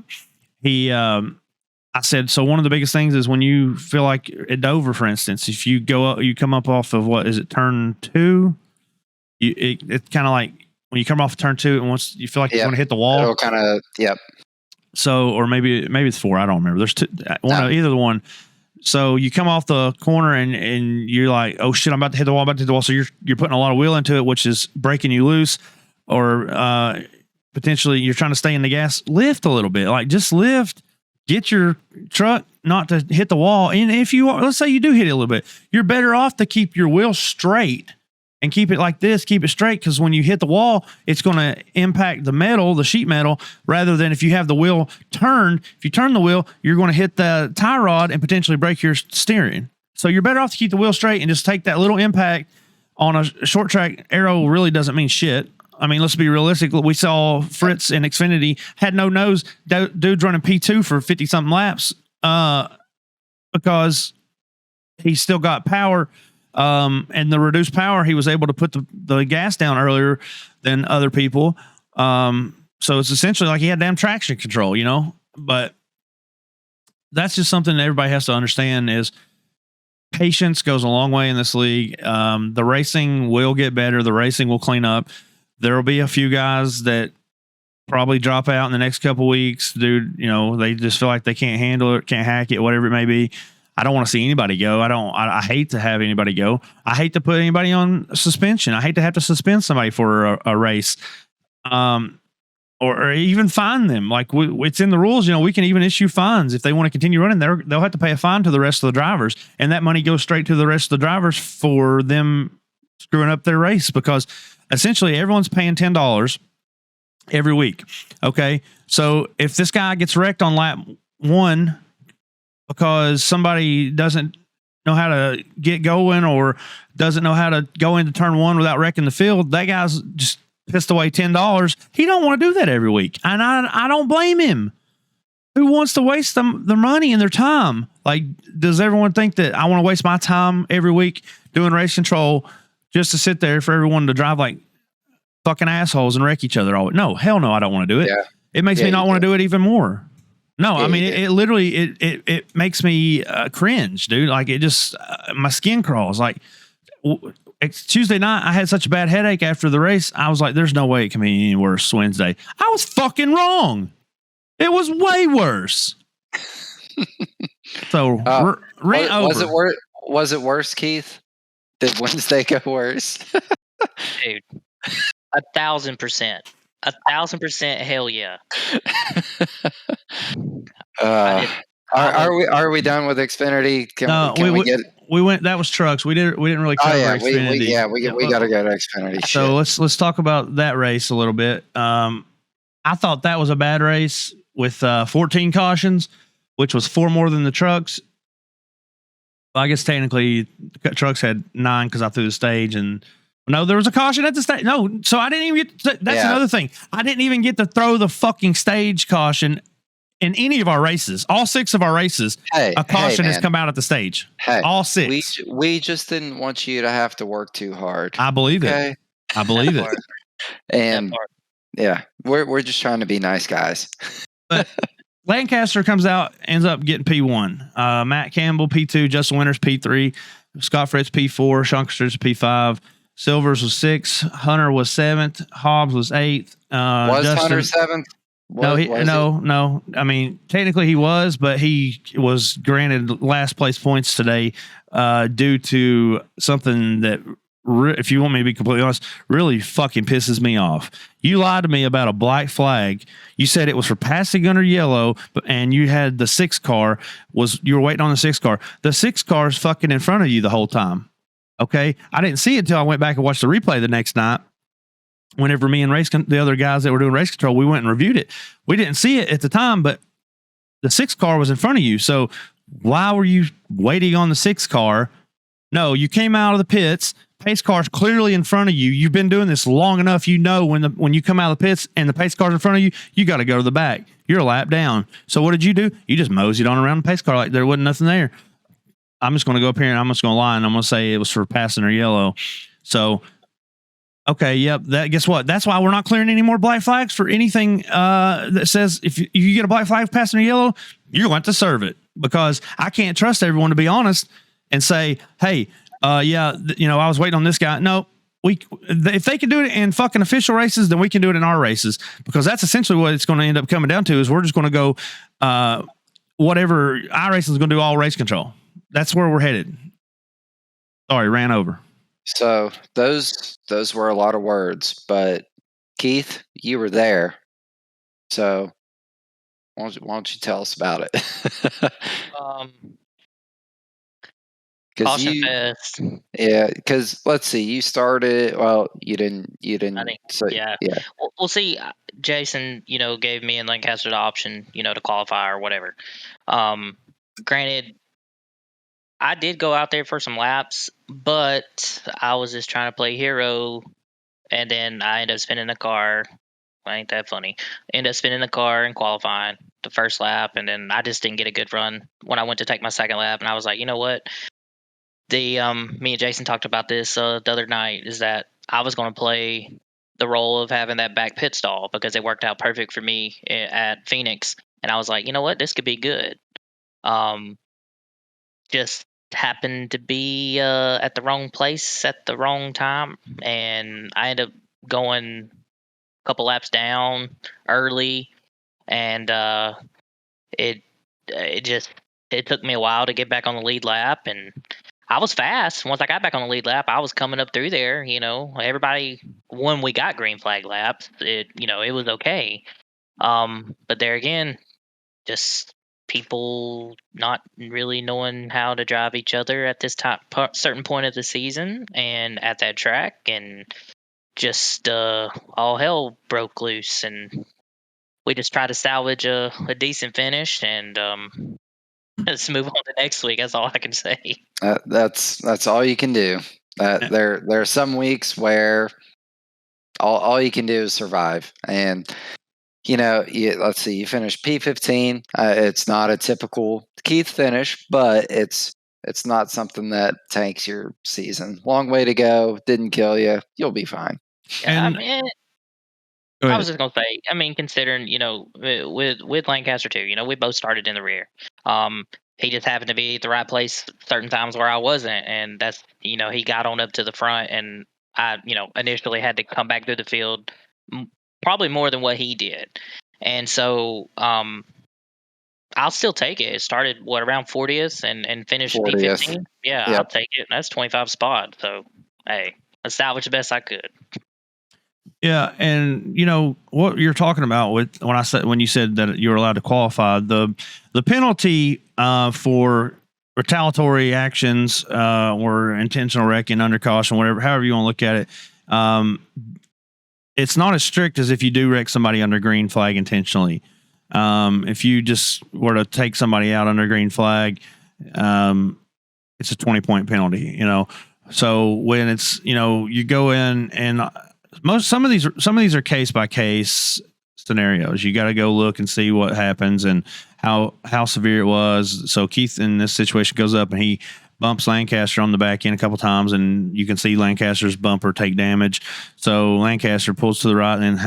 I said, so one of the biggest things is when you feel like at Dover, for instance, if you go up, you come up off of turn 2, it's kind of like when you come off of turn 2 and once you feel like you're going to hit the wall, it'll kind of, yep. So, or maybe it's 4. I don't remember. There's 2, either one. So you come off the corner and you're like, oh shit, I'm about to hit the wall. So you're putting a lot of wheel into it, which is breaking you loose, or potentially you're trying to stay in the gas. Lift a little bit, like just lift. Get your truck not to hit the wall. And if let's say you do hit it a little bit, you're better off to keep your wheel straight and keep it like this, keep it straight. Because when you hit the wall, it's going to impact the sheet metal, rather than if you have the wheel turned. If you turn the wheel, you're going to hit the tie rod and potentially break your steering. So you're better off to keep the wheel straight and just take that little impact. On a short track, aero really doesn't mean shit. I mean, let's be realistic. We saw Fritz and Xfinity had no nose. Dude's running P2 for 50-something laps because he still got power. And the reduced power, he was able to put the gas down earlier than other people. So it's essentially like he had damn traction control, But that's just something that everybody has to understand is patience goes a long way in this league. The racing will get better. The racing will clean up. There will be a few guys that probably drop out in the next couple weeks. Dude, they just feel like they can't handle it, can't hack it, whatever it may be. I don't want to see anybody go. I hate to have anybody go. I hate to put anybody on suspension. I hate to have to suspend somebody for a race. Or even fine them. Like it's in the rules. We can even issue fines if they want to continue running. They'll have to pay a fine to the rest of the drivers, and that money goes straight to the rest of the drivers for them screwing up their race, because essentially everyone's paying $10 every week. Okay, so if this guy gets wrecked on lap 1 because somebody doesn't know how to get going or doesn't know how to go into turn 1 without wrecking the field, that guy's just pissed away $10. He don't want to do that every week, and I don't blame him. Who wants to waste their money and their time? Like, does everyone think that I want to waste my time every week doing race control just to sit there for everyone to drive like fucking assholes and wreck each other all? No, hell no, I don't want to do it. Yeah. It makes me not want to do it even more. No, I mean, it literally, it makes me cringe, dude. Like, it just, my skin crawls. Like, Tuesday night, I had such a bad headache after the race. I was like, there's no way it can be any worse Wednesday. I was fucking wrong. It was way worse. So, rant over. Was it worse, Keith? Did Wednesday go worse? Dude, 1,000%. 1,000% hell yeah. Are we done with Xfinity? Can we get? We went. That was trucks. We didn't really cover Xfinity. We got to go to Xfinity. So let's talk about that race a little bit. I thought that was a bad race with 14 cautions, which was 4 more than the trucks. Well, I guess technically the trucks had 9 because I threw the stage, and no, there was a caution at the stage. No, so I didn't even get. That's another thing. I didn't even get to throw the fucking stage caution in any of our races. All 6 of our races, a caution has come out at the stage. All 6. We just didn't want you to have to work too hard. I believe it. I believe it. And yeah, we're just trying to be nice guys. But Lancaster comes out, ends up getting P1. Matt Campbell P2, Justin Winters P3, Scott Fritz P4, Shunkersters P5. Silvers was 6, Hunter was 7th, Hobbs was 8th. Was Justin, Hunter 7th? No. I mean, technically he was, but he was granted last place points today due to something that, if you want me to be completely honest, really fucking pisses me off. You lied to me about a black flag. You said it was for passing under yellow, and you had the 6 car you were waiting on the 6 car. The 6 car is fucking in front of you the whole time. Okay, I didn't see it until I went back and watched the replay the next night. Whenever me and the other guys that were doing race control, we went and reviewed it. We didn't see it at the time, but the 6 car was in front of you. So why were you waiting on the 6 car? No, you came out of the pits. Pace car's clearly in front of you. You've been doing this long enough. When you come out of the pits and the pace car's in front of you, you got to go to the back. You're a lap down. So what did you do? You just moseyed on around the pace car like there wasn't nothing there. I'm just going to go up here and I'm just going to lie and I'm going to say it was for passing or yellow. So, okay, yep. Guess what? That's why we're not clearing any more black flags for anything that says if you get a black flag passing or yellow, you're going to serve it, because I can't trust everyone to be honest and say, hey, I was waiting on this guy. No, if they can do it in fucking official races, then we can do it in our races, because that's essentially what it's going to end up coming down to. Is we're just going to go whatever our race is going to do, all race control. That's where we're headed. Sorry, ran over. So those were a lot of words, but Keith, you were there. So why don't you tell us about it? Caution fest. Yeah, because let's see, you started. Well, you didn't. Yeah. We'll see. Jason, gave me and Lancaster the option, to qualify or whatever. Granted, I did go out there for some laps, but I was just trying to play hero, and then I ended up spinning the car. Well, ain't that funny? Ended up spinning the car and qualifying the first lap, and then I just didn't get a good run when I went to take my second lap, and I was like, you know what? Me and Jason talked about this the other night, is that I was going to play the role of having that back pit stall because it worked out perfect for me at Phoenix, and I was like, you know what? This could be good. Just happened to be at the wrong place at the wrong time, and I ended up going a couple laps down early, and it it just it took me a while to get back on the lead lap, and I was fast. Once I got back on the lead lap, I was coming up through there. Everybody, when we got green flag laps, it was okay. But there again, just people not really knowing how to drive each other at this certain point of the season and at that track, and just all hell broke loose, and we just try to salvage a decent finish, and let's move on to next week. That's all I can say. That's all you can do. There are some weeks where all you can do is survive, and let's see, you finished P15. It's not a typical Keith finish, but it's not something that tanks your season. Long way to go. Didn't kill you. You'll be fine. Yeah, And I was just gonna say, considering with Lancaster too, we both started in the rear. He just happened to be at the right place certain times where I wasn't, and that's he got on up to the front, and I initially had to come back through the field, probably more than what he did, and so I'll still take it. It started around 40th and finished 40th. P15. Yeah, Yep. I'll take it. That's 25 spot. So hey, I salvaged the best I could. Yeah, and what you're talking about when you said that you were allowed to qualify, the penalty for retaliatory actions or intentional wrecking, under caution, however you want to look at it, it's not as strict as if you do wreck somebody under green flag intentionally. If you just were to take somebody out under green flag, it's a 20-point penalty. So when it's you go in and some of these are case by case scenarios. You got to go look and see what happens and how severe it was. So Keith in this situation goes up and he bumps Lancaster on the back end a couple times, and you can see Lancaster's bumper take damage. So Lancaster pulls to the right and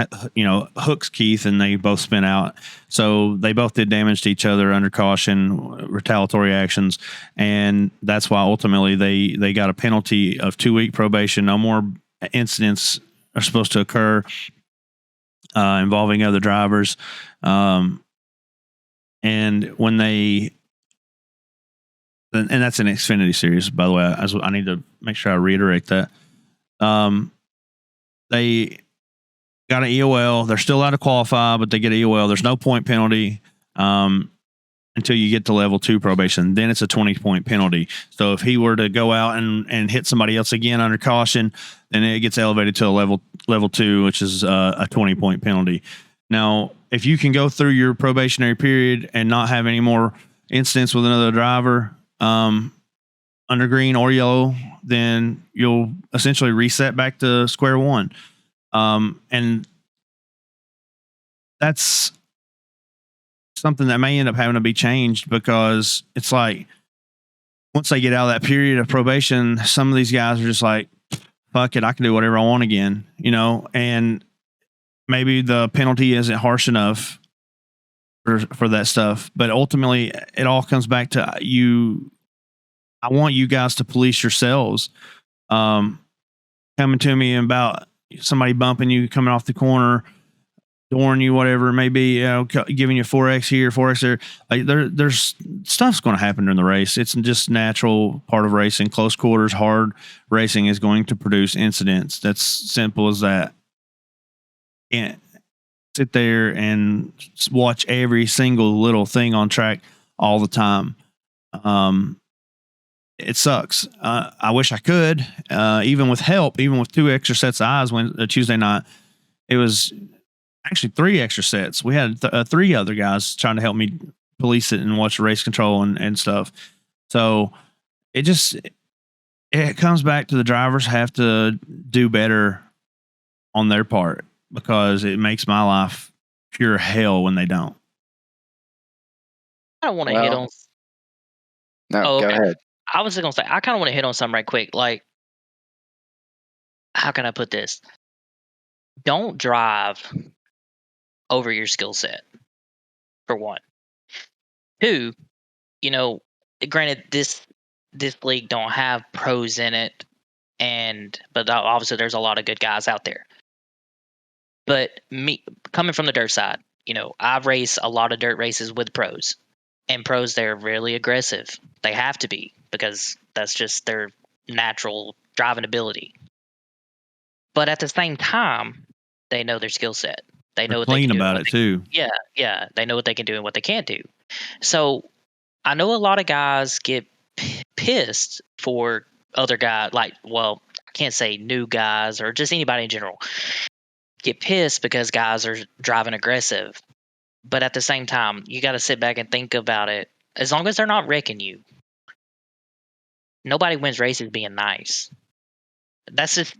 hooks Keith, and they both spin out. So they both did damage to each other under caution, retaliatory actions, and that's why ultimately they got a penalty of 2-week probation. No more incidents are supposed to occur involving other drivers. And when and that's an Xfinity series, by the way. I need to make sure I reiterate that. They got an EOL. They're still allowed to qualify, but they get an EOL. There's no point penalty until you get to level 2 probation. Then it's a 20-point penalty. So if he were to go out and hit somebody else again under caution, then it gets elevated to a level 2, which is a 20-point penalty. Now, if you can go through your probationary period and not have any more incidents with another driver under green or yellow, then you'll essentially reset back to square one. And that's something that may end up having to be changed, because it's like once they get out of that period of probation, some of these guys are just like, fuck it, I can do whatever I want again, and maybe the penalty isn't harsh enough for that stuff. But ultimately it all comes back to you. I want you guys to police yourselves. Coming to me about somebody bumping you coming off the corner, dooring you, whatever it may be, giving you 4X here, 4X there. Like there's stuff's going to happen during the race. It's just natural part of racing. Close quarters, hard racing is going to produce incidents. That's simple as that. Can't sit there and watch every single little thing on track all the time. It sucks. I wish I could, even with help, even with 2 extra sets of eyes. Tuesday night, it was actually 3 extra sets. We had 3 other guys trying to help me police it and watch the race control and stuff. So it comes back to the drivers have to do better on their part, because it makes my life pure hell when they don't. I don't want to hit on. No, go ahead. I was just gonna say, I kind of want to hit on something right quick. Like, how can I put this? Don't drive over your skill set, for one. 2, granted, this this league don't have pros in it, but obviously there's a lot of good guys out there. But me coming from the dirt side, I've raced a lot of dirt races with pros, and pros, they're really aggressive. They have to be, because that's just their natural driving ability. But at the same time, they know their skill set. They know what they can do. About it too. Yeah. They know what they can do and what they can't do. So I know a lot of guys get pissed for other guys, I can't say new guys or just anybody in general, get pissed because guys are driving aggressive. But at the same time, you got to sit back and think about it. As long as they're not wrecking you, nobody wins races being nice. That's just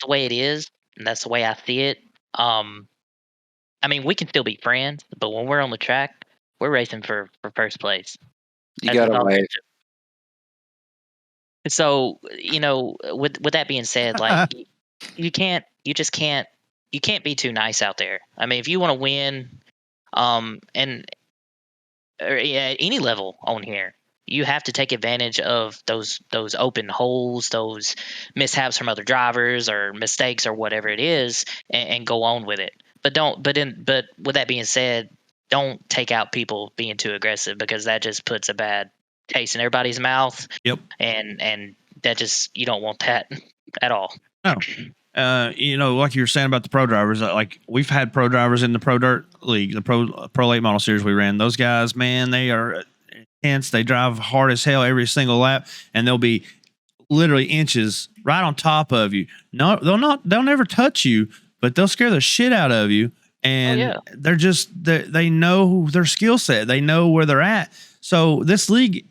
the way it is, and that's the way I see it. We can still be friends, but when we're on the track, we're racing for first place. You got to wait. So, with that being said, you can't be too nice out there. If you want to win, at any level on here, you have to take advantage of those open holes, those mishaps from other drivers or mistakes or whatever it is, and go on with it. But with that being said, don't take out people being too aggressive, because that just puts a bad taste in everybody's mouth. Yep. And that just, you don't want that at all. No. Like you were saying about the pro drivers, like we've had pro drivers in the Pro Dirt League, the Pro Late Model Series we ran. Those guys, man, they are intense. They drive hard as hell every single lap, and they'll be literally inches right on top of you. No, they'll never touch you, but they'll scare the shit out of you. And they're just, they know their skill set. They know where they're at. So this league,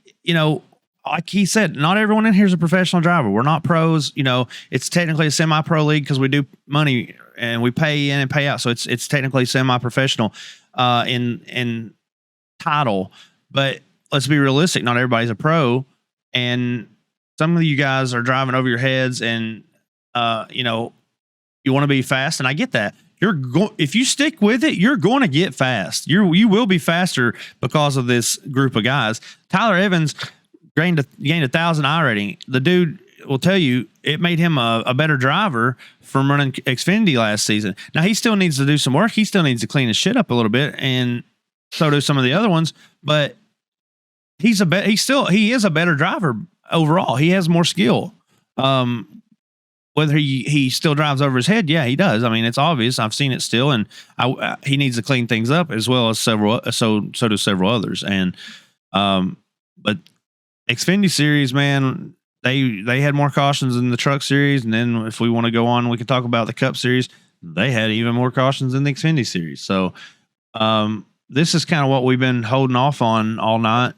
like he said, not everyone in here is a professional driver. We're not pros. It's technically a semi-pro league because we do money and we pay in and pay out. So it's technically semi-professional in title. But let's be realistic. Not everybody's a pro. And some of you guys are driving over your heads, and you want to be fast. And I get that. If you stick with it, you're going to get fast. You will be faster because of this group of guys. Tyler Evans gained 1,000 I rating. The dude will tell you it made him a better driver from running Xfinity last season. Now he still needs to do some work. He still needs to clean his shit up a little bit, and so do some of the other ones. But he is a better driver overall. He has more skill. Whether he still drives over his head, yeah, he does. It's obvious. I've seen it still, and he needs to clean things up as well as several. So do several others. And but Xfinity Series, man, they had more cautions in the Truck Series, and then if we want to go on, we can talk about the Cup Series. They had even more cautions in the Xfinity Series. So this is kind of what we've been holding off on all night.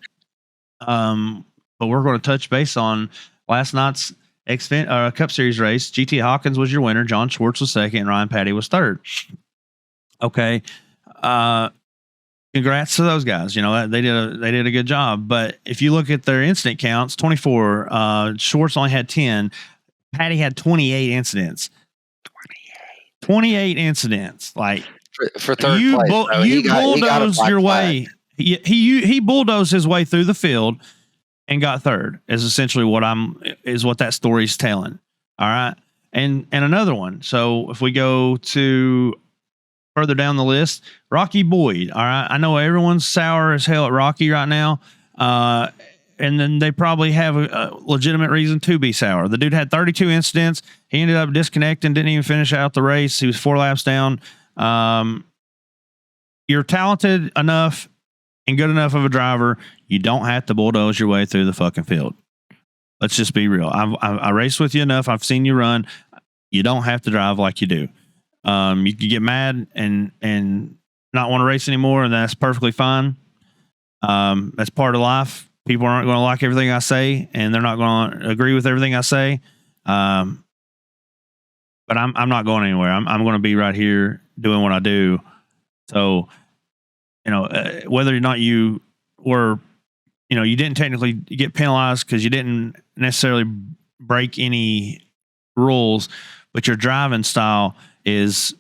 But we're going to touch base on last night's Cup Series race. GT Hawkins was your winner. John Schwartz was second, and Ryan Patty was third. Okay. Congrats to those guys. They did a good job. But if you look at their incident counts, 24. Schwartz only had 10. Patty had 28 incidents. 28 incidents. Like for third place. You bulldozed your way. He bulldozed his way through the field and got third. Is essentially what that story's telling. All right. And another one. So if we go to further down the list, Rocky Boyd. All right. I know everyone's sour as hell at Rocky right now. And then they probably have a legitimate reason to be sour. The dude had 32 incidents. He ended up disconnecting, didn't even finish out the race. He was 4 laps down. You're talented enough and good enough of a driver. You don't have to bulldoze your way through the fucking field. Let's just be real. I raced with you enough. I've seen you run. You don't have to drive like you do. You can get mad and not want to race anymore, and that's perfectly fine. That's part of life. People aren't going to like everything I say, and they're not going to agree with everything I say. But I'm not going anywhere. I'm going to be right here doing what I do. So, whether or not you were, you didn't technically get penalized because you didn't necessarily break any rules, but your driving style is,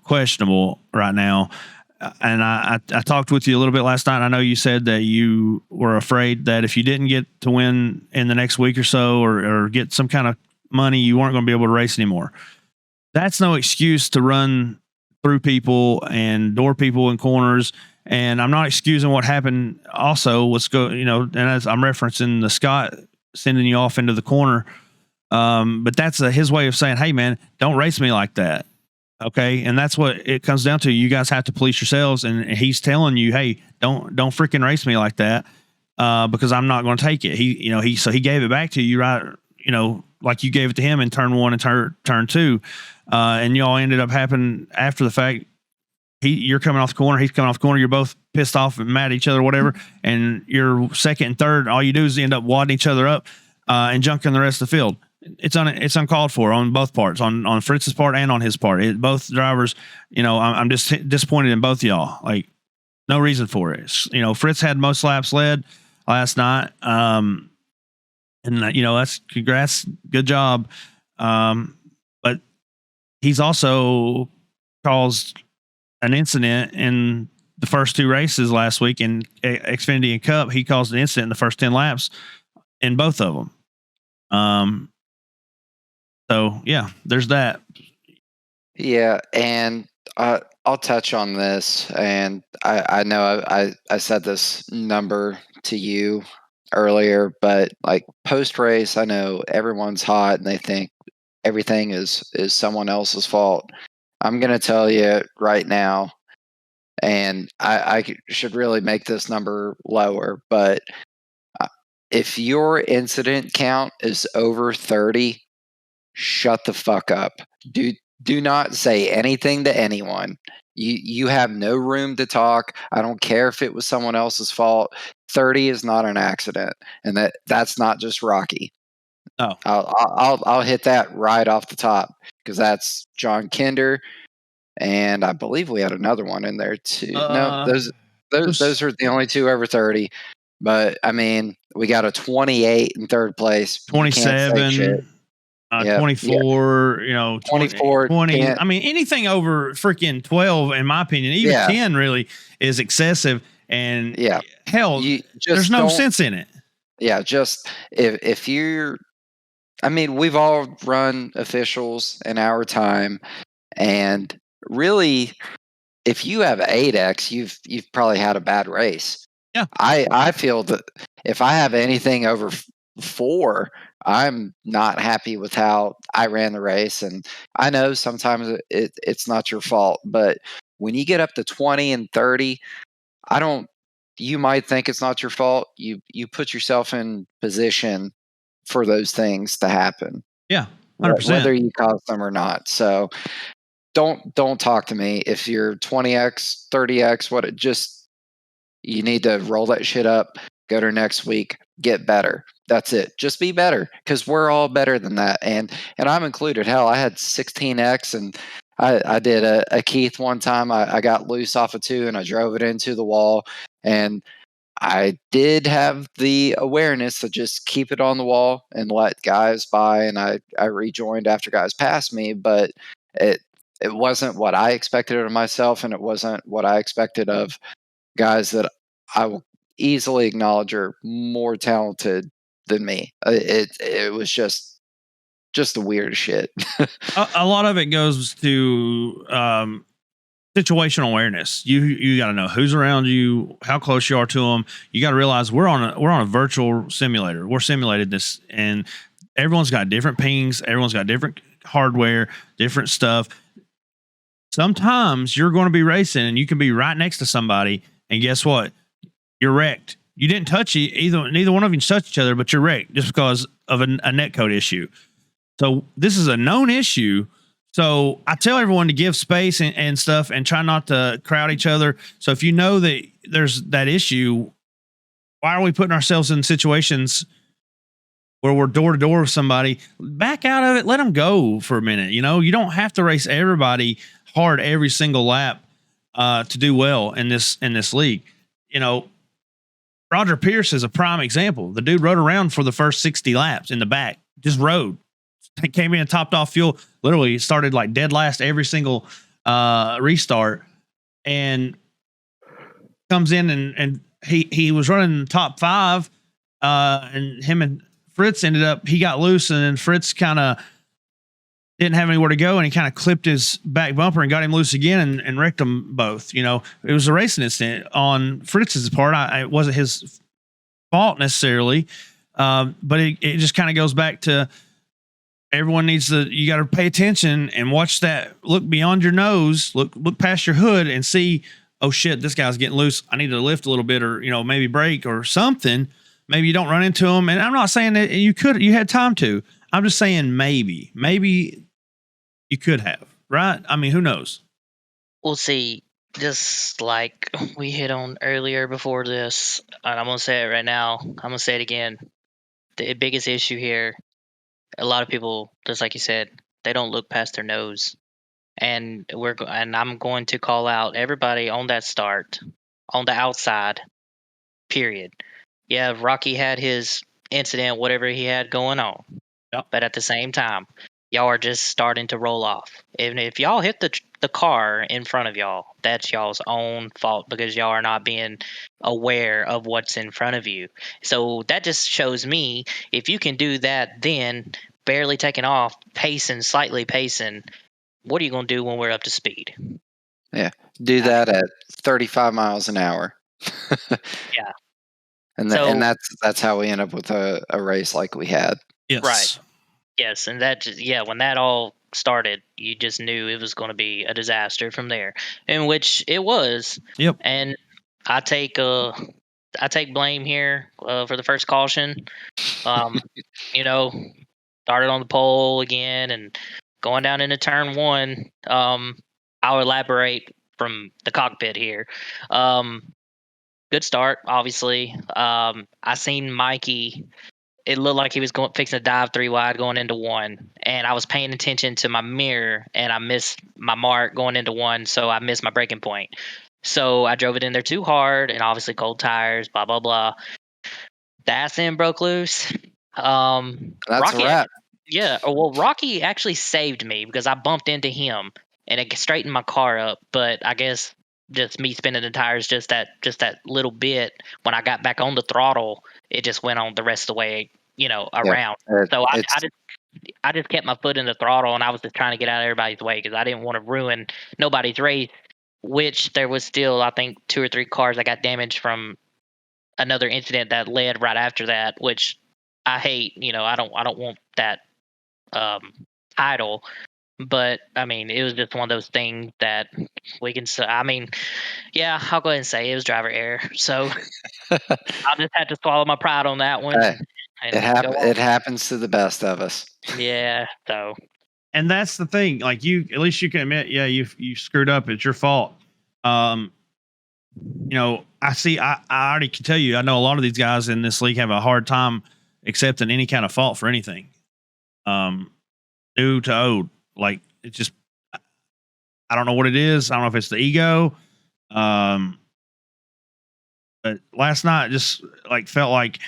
questionable right now. and I talked with you a little bit last night. I know you said that you were afraid that if you didn't get to win in the next week or so, or get some kind of money, you weren't going to be able to race anymore. That's no excuse to run through people and door people in corners. And I'm not excusing what happened. Also, and as I'm referencing the Scott sending you off into the corner. But that's his way of saying, hey man, don't race me like that. Okay. And that's what it comes down to. You guys have to police yourselves. And he's telling you, hey, don't freaking race me like that. Because I'm not going to take it. So he gave it back to you, right? Like you gave it to him in turn 1 and turn 2. And y'all ended up happening after the fact. You're coming off the corner. He's coming off the corner. You're both pissed off and mad at each other, whatever. And you're second and third. All you do is end up wadding each other up, and junking the rest of the field. It's uncalled for on both parts, on Fritz's part and on his part. Both drivers, I'm just disappointed in both of y'all. Like, no reason for it. Fritz had most laps led last night. And that's congrats. Good job. But he's also caused an incident in the first 2 races last week in Xfinity and Cup. He caused an incident in the first 10 laps in both of them. So yeah, there's that. Yeah. And I'll touch on this. And I know I said this number to you earlier, but like post race, I know everyone's hot and they think everything is someone else's fault. I'm going to tell you right now, and I should really make this number lower, but if your incident count is over 30, shut the fuck up. Do not say anything to anyone. You have no room to talk. I don't care if it was someone else's fault. 30 is not an accident, and that's not just Rocky. Oh, I'll hit that right off the top, because that's John Kinder, and I believe we had another one in there too. No, those are the only 2 over 30. But I mean, we got a 28 in third place, 27, 24, 24, 20. I mean, anything over freaking 12, in my opinion, even 10 really is excessive. And hell, there's no sense in it. Yeah, just if you're, I mean, we've all run officials in our time, and really, if you have 8X, you've probably had a bad race. Yeah, I feel that if I have anything over 4, I'm not happy with how I ran the race. And I know sometimes it's not your fault, but when you get up to 20 and 30, you might think it's not your fault. You put yourself in position for those things to happen. Yeah, 100%. Whether you cause them or not. So don't talk to me if you're 20X, 30X, you need to roll that shit up, go to next week, get better. That's it. Just be better, because we're all better than that. And I'm included. Hell, I had 16X, and I did a Keith one time. I got loose off of 2 and I drove it into the wall. And I did have the awareness to just keep it on the wall and let guys by. And I rejoined after guys passed me, but it wasn't what I expected of myself. And it wasn't what I expected of guys that I will easily acknowledge are more talented than me. It was just the weirdest shit. A lot of it goes to situational awareness. You got to know who's around you, how close you are to them. You got to realize we're on a virtual simulator. We're simulated this, and everyone's got different pings. Everyone's got different hardware, different stuff. Sometimes you're going to be racing and you can be right next to somebody, and guess what? You're wrecked. You didn't touch neither one of you touched each other, but you're wrecked just because of a netcode issue. So this is a known issue. So I tell everyone to give space and stuff, and try not to crowd each other. So if you know that there's that issue, why are we putting ourselves in situations where we're door to door with somebody? Back out of it. Let them go for a minute. You don't have to race everybody hard every single lap to do well in this league. Roger Pierce is a prime example. The dude rode around for the first 60 laps in the back, just rode. He came in and topped off fuel. Literally started like dead last every single restart. And comes in and he was running top 5, and him and Fritz he got loose, and then Fritz kind of didn't have anywhere to go, and he kind of clipped his back bumper and got him loose again and wrecked them both. You know, it was a racing incident on Fritz's part. It wasn't his fault necessarily, but it just kind of goes back to everyone you got to pay attention and watch that. Look beyond your nose, look past your hood, and see, oh shit, this guy's getting loose. I need to lift a little bit, or maybe brake or something. Maybe you don't run into him. And I'm not saying that you had time to. I'm just saying maybe you could have, right? I mean, who knows? We'll see. Just like we hit on earlier before this, and I'm gonna say it right now. I'm gonna say it again. The biggest issue here, a lot of people, just like you said, they don't look past their nose, and I'm going to call out everybody on that start, on the outside. Period. Yeah, Rocky had his incident, whatever he had going on. Yep. But at the same time, y'all are just starting to roll off. And if y'all hit the car in front of y'all, that's y'all's own fault because y'all are not being aware of what's in front of you. So that just shows me if you can do that, then barely taking off, slightly pacing, what are you going to do when we're up to speed? Yeah, do that at 35 miles an hour. Yeah. And that's how we end up with a race like we had. Yes. Right. Yes, and when that all started, you just knew it was going to be a disaster from there, in which it was. Yep. And I take blame here for the first caution. Started on the pole again and going down into turn 1. I'll elaborate from the cockpit here. Good start, obviously. I seen Mikey. It looked like he was fixing to dive 3 wide going into 1, and I was paying attention to my mirror, and I missed my mark going into 1, so I missed my braking point. So I drove it in there too hard, and obviously cold tires, blah blah blah. The ass end broke loose. That's Rocky, a wrap. yeah. Well, Rocky actually saved me because I bumped into him, and it straightened my car up. But I guess just me spinning the tires just that little bit, when I got back on the throttle, it just went on the rest of the way, around. So I just kept my foot in the throttle, and I was just trying to get out of everybody's way because I didn't want to ruin nobody's race, which there was still, I think, 2 or 3 cars that got damaged from another incident that led right after that, which I hate. I don't want that title. But I mean, it was just one of those things that we can. I mean, yeah, I'll go ahead and say it was driver error. So I'll just have to swallow my pride on that one. Hey, it happens to the best of us. Yeah. So. And that's the thing. Like at least you can admit, yeah, you screwed up. It's your fault. I already can tell you. I know a lot of these guys in this league have a hard time accepting any kind of fault for anything. New to old. Like, it's just, I don't know what it is. I don't know if it's the ego. But last night just felt like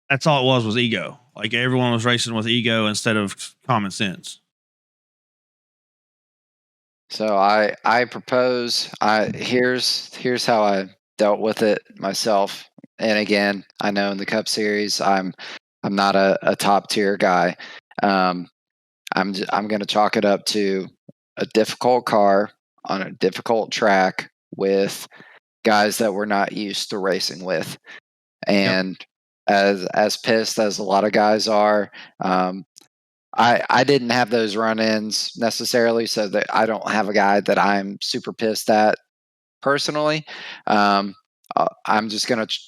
that's all it was ego. Like everyone was racing with ego instead of common sense. So I propose, here's how I dealt with it myself. And again, I know in the Cup Series, I'm not a top tier guy. I'm going to chalk it up to a difficult car on a difficult track with guys that we're not used to racing with. And as pissed as a lot of guys are, I didn't have those run-ins necessarily, so that I don't have a guy that I'm super pissed at personally. I'm just going to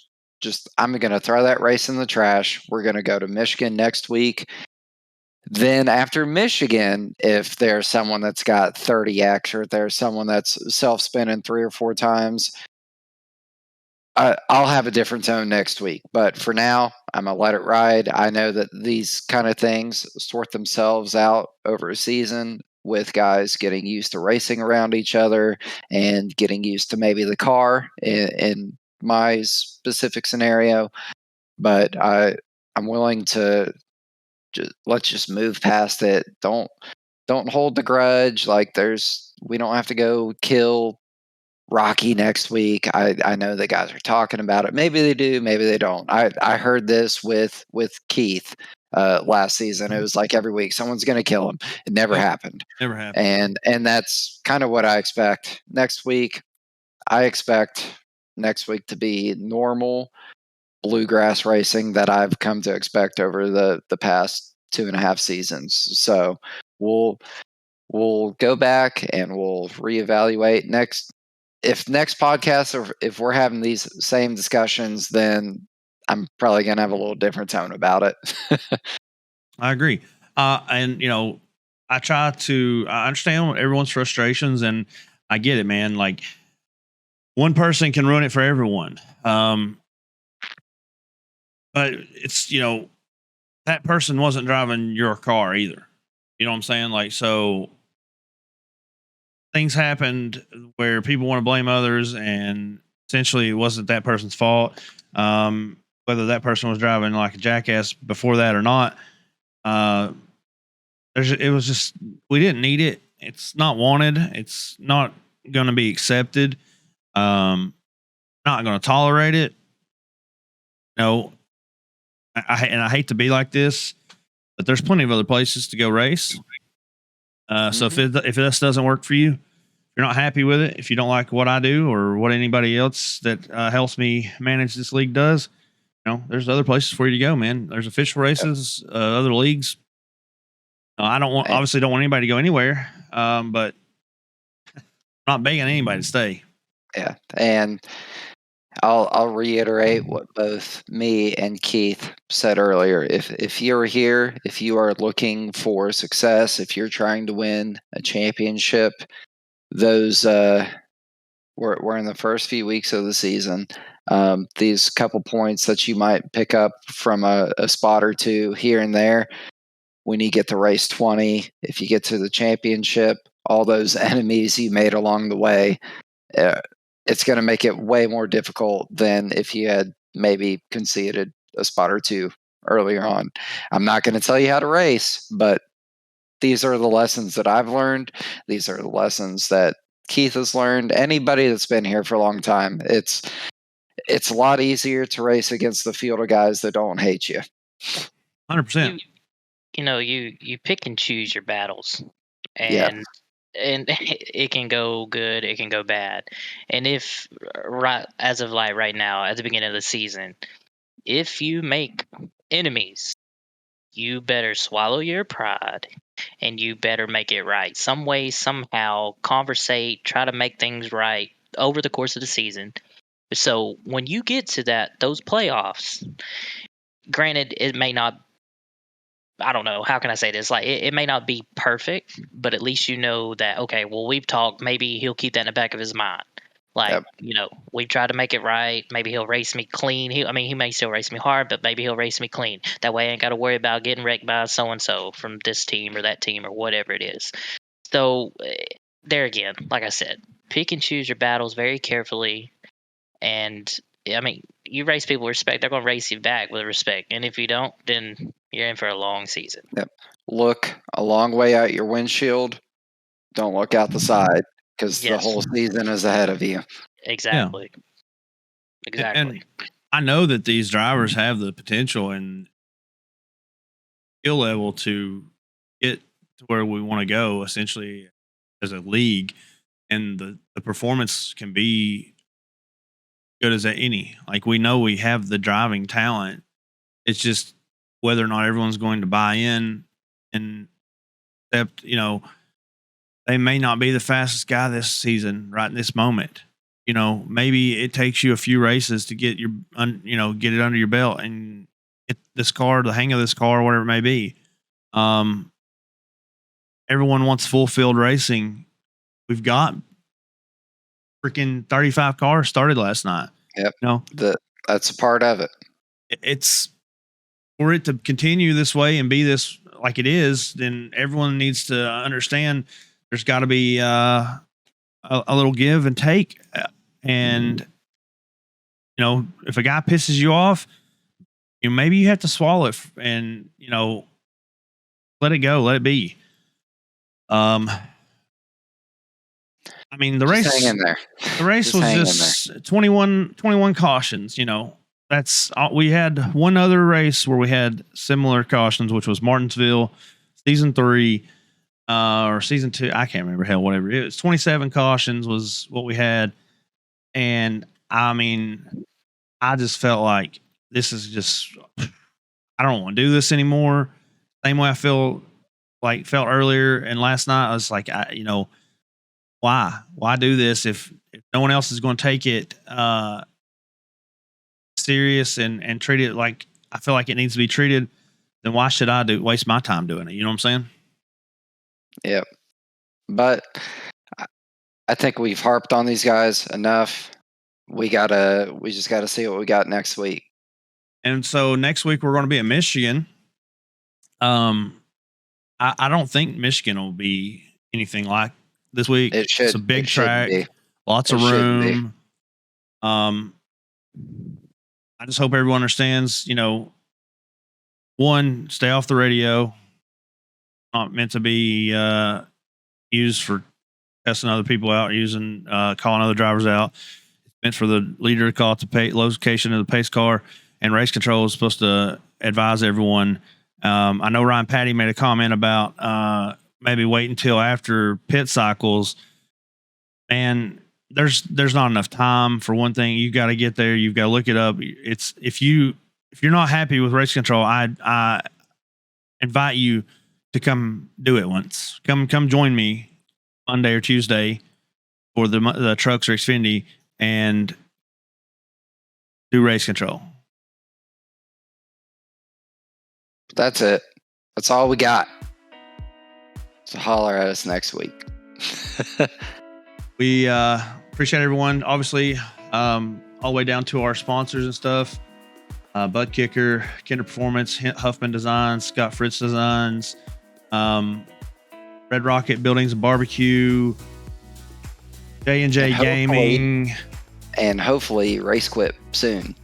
I'm going to throw that race in the trash. We're going to go to Michigan next week. Then after Michigan, if there's someone that's got 30x or if there's someone that's self-spinning 3 or 4 times, I'll have a different tone next week. But for now, I'm going to let it ride. I know that these kind of things sort themselves out over a season with guys getting used to racing around each other and getting used to maybe the car in my specific scenario. But I'm willing to let's just move past it. Don't hold the grudge. Like we don't have to go kill Rocky next week. I know the guys are talking about it. Maybe they do, maybe they don't. I heard this with Keith last season. It was like every week someone's going to kill him. It never happened. Never happened. And that's kind of what I expect next week. I expect next week to be normal bluegrass racing that I've come to expect over the past 2.5 seasons. So we'll go back and we'll reevaluate next. If next podcast or if we're having these same discussions, then I'm probably gonna have a little different tone about it. I agree. And I understand everyone's frustrations, and I get it, man. Like, one person can ruin it for everyone. But it's, that person wasn't driving your car either. You know what I'm saying? Like, so things happened where people want to blame others, and essentially it wasn't that person's fault. Whether that person was driving like a jackass before that or not, it was just, we didn't need it. It's not wanted. It's not going to be accepted. Not going to tolerate it. No, I hate to be like this, but there's plenty of other places to go race. So if this doesn't work for you, if you're not happy with it, if you don't like what I do or what anybody else that helps me manage this league does, there's other places for you to go, man. There's official races, other leagues. I obviously don't want anybody to go anywhere, but I'm not begging anybody to stay. Yeah, and I'll reiterate what both me and Keith said earlier. If you're here, if you are looking for success, if you're trying to win a championship, those we're in the first few weeks of the season. These couple points that you might pick up from a spot or two here and there, when you get to race 20, if you get to the championship, all those enemies you made along the way, it's going to make it way more difficult than if you had maybe conceded a spot or two earlier on. I'm not going to tell you how to race, but these are the lessons that I've learned. These are the lessons that Keith has learned. Anybody that's been here for a long time, it's a lot easier to race against the field of guys that don't hate you. 100%. You pick and choose your battles, and it can go good, it can go bad. And if as of like right now, at the beginning of the season, if you make enemies, you better swallow your pride and you better make it right. Some way, somehow, conversate, try to make things right over the course of the season. So when you get to those playoffs, granted, it may not, I don't know, how can I say this? Like, it may not be perfect, but at least you know that, okay, well, we've talked, maybe he'll keep that in the back of his mind. Like, we've tried to make it right. Maybe he'll race me clean. He may still race me hard, but maybe he'll race me clean. That way I ain't got to worry about getting wrecked by so-and-so from this team or that team or whatever it is. So, there again, like I said, pick and choose your battles very carefully. And, you race people with respect, they're going to race you back with respect. And if you don't, then you're in for a long season. Yep. Look a long way out your windshield. Don't look out the side, because the whole season is ahead of you. Exactly. Yeah. Exactly. And I know that these drivers have the potential and skill level to get to where we want to go, essentially, as a league. And the performance can be good as any. Like, we know we have the driving talent. It's just whether or not everyone's going to buy in and accept, they may not be the fastest guy this season, right in this moment. Maybe it takes you a few races to get get it under your belt and get this car, the hang of this car, whatever it may be. Everyone wants full field racing. We've got freaking 35 cars started last night. Yep. That's a part of it. It's for it to continue this way and be this like it is, then everyone needs to understand there's got to be a little give and take. And, if a guy pisses you off, maybe you have to swallow it and, let it go, let it be. I mean, the Just race, hang in there. the race Just was hang in just 21 cautions. That's all. We had one other race where we had similar cautions, which was Martinsville, season 3, or season 2. I can't remember. Hell, whatever. It was 27 cautions was what we had. And I mean, I just felt like this is just, I don't want to do this anymore. Same way I felt earlier and last night. I was like, why do this if no one else is going to take it serious and treat it like I feel like it needs to be treated? Then why should I waste my time doing it? You know what I'm saying? Yep. But I think we've harped on these guys enough. We just gotta see what we got next week. And so next week we're going to be in Michigan. I don't think Michigan will be anything like this week. It's a big track, lots of room. I just hope everyone understands, one, stay off the radio. Not meant to be used for testing other people out, calling other drivers out. It's meant for the leader to call at the location of the pace car, and race control is supposed to advise everyone. I know Ryan Patty made a comment about maybe wait until after pit cycles. And there's not enough time. For one thing, you got to get there. You've got to look it up. It's if you're not happy with race control, I invite you to come do it once. Come join me Monday or Tuesday for the Trucks or Xfinity and do race control. That's it. That's all we got. So holler at us next week. We appreciate everyone. Obviously, all the way down to our sponsors and stuff. Bud Kicker, Kinder Performance, Huffman Designs, Scott Fritz Designs, Red Rocket Buildings and Barbecue, J&J Gaming, and hopefully Race Quip soon.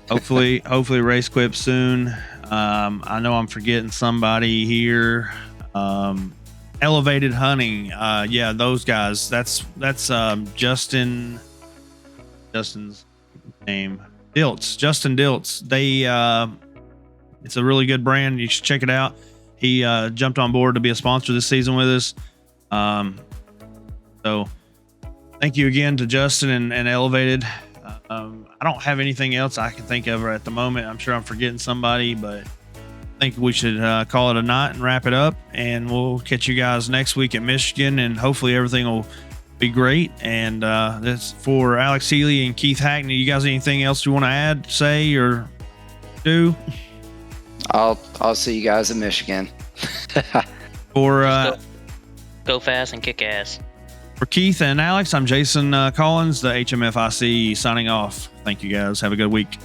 hopefully Race Quip soon. I know I'm forgetting somebody here. Elevated Hunting. Yeah, those guys. That's Justin's name. Diltz. Justin Diltz. They it's a really good brand. You should check it out. He jumped on board to be a sponsor this season with us. So thank you again to Justin and Elevated. I don't have anything else I can think of at the moment. I'm sure I'm forgetting somebody, but I think we should call it a night and wrap it up. And we'll catch you guys next week at Michigan, and hopefully everything will be great. And that's for Alex Healy and Keith Hackney. You guys, anything else you want to add, say, or do? I'll see you guys in Michigan. For go fast and kick ass. For Keith and Alex, I'm Jason Collins, the HMFIC, signing off. Thank you guys. Have a good week.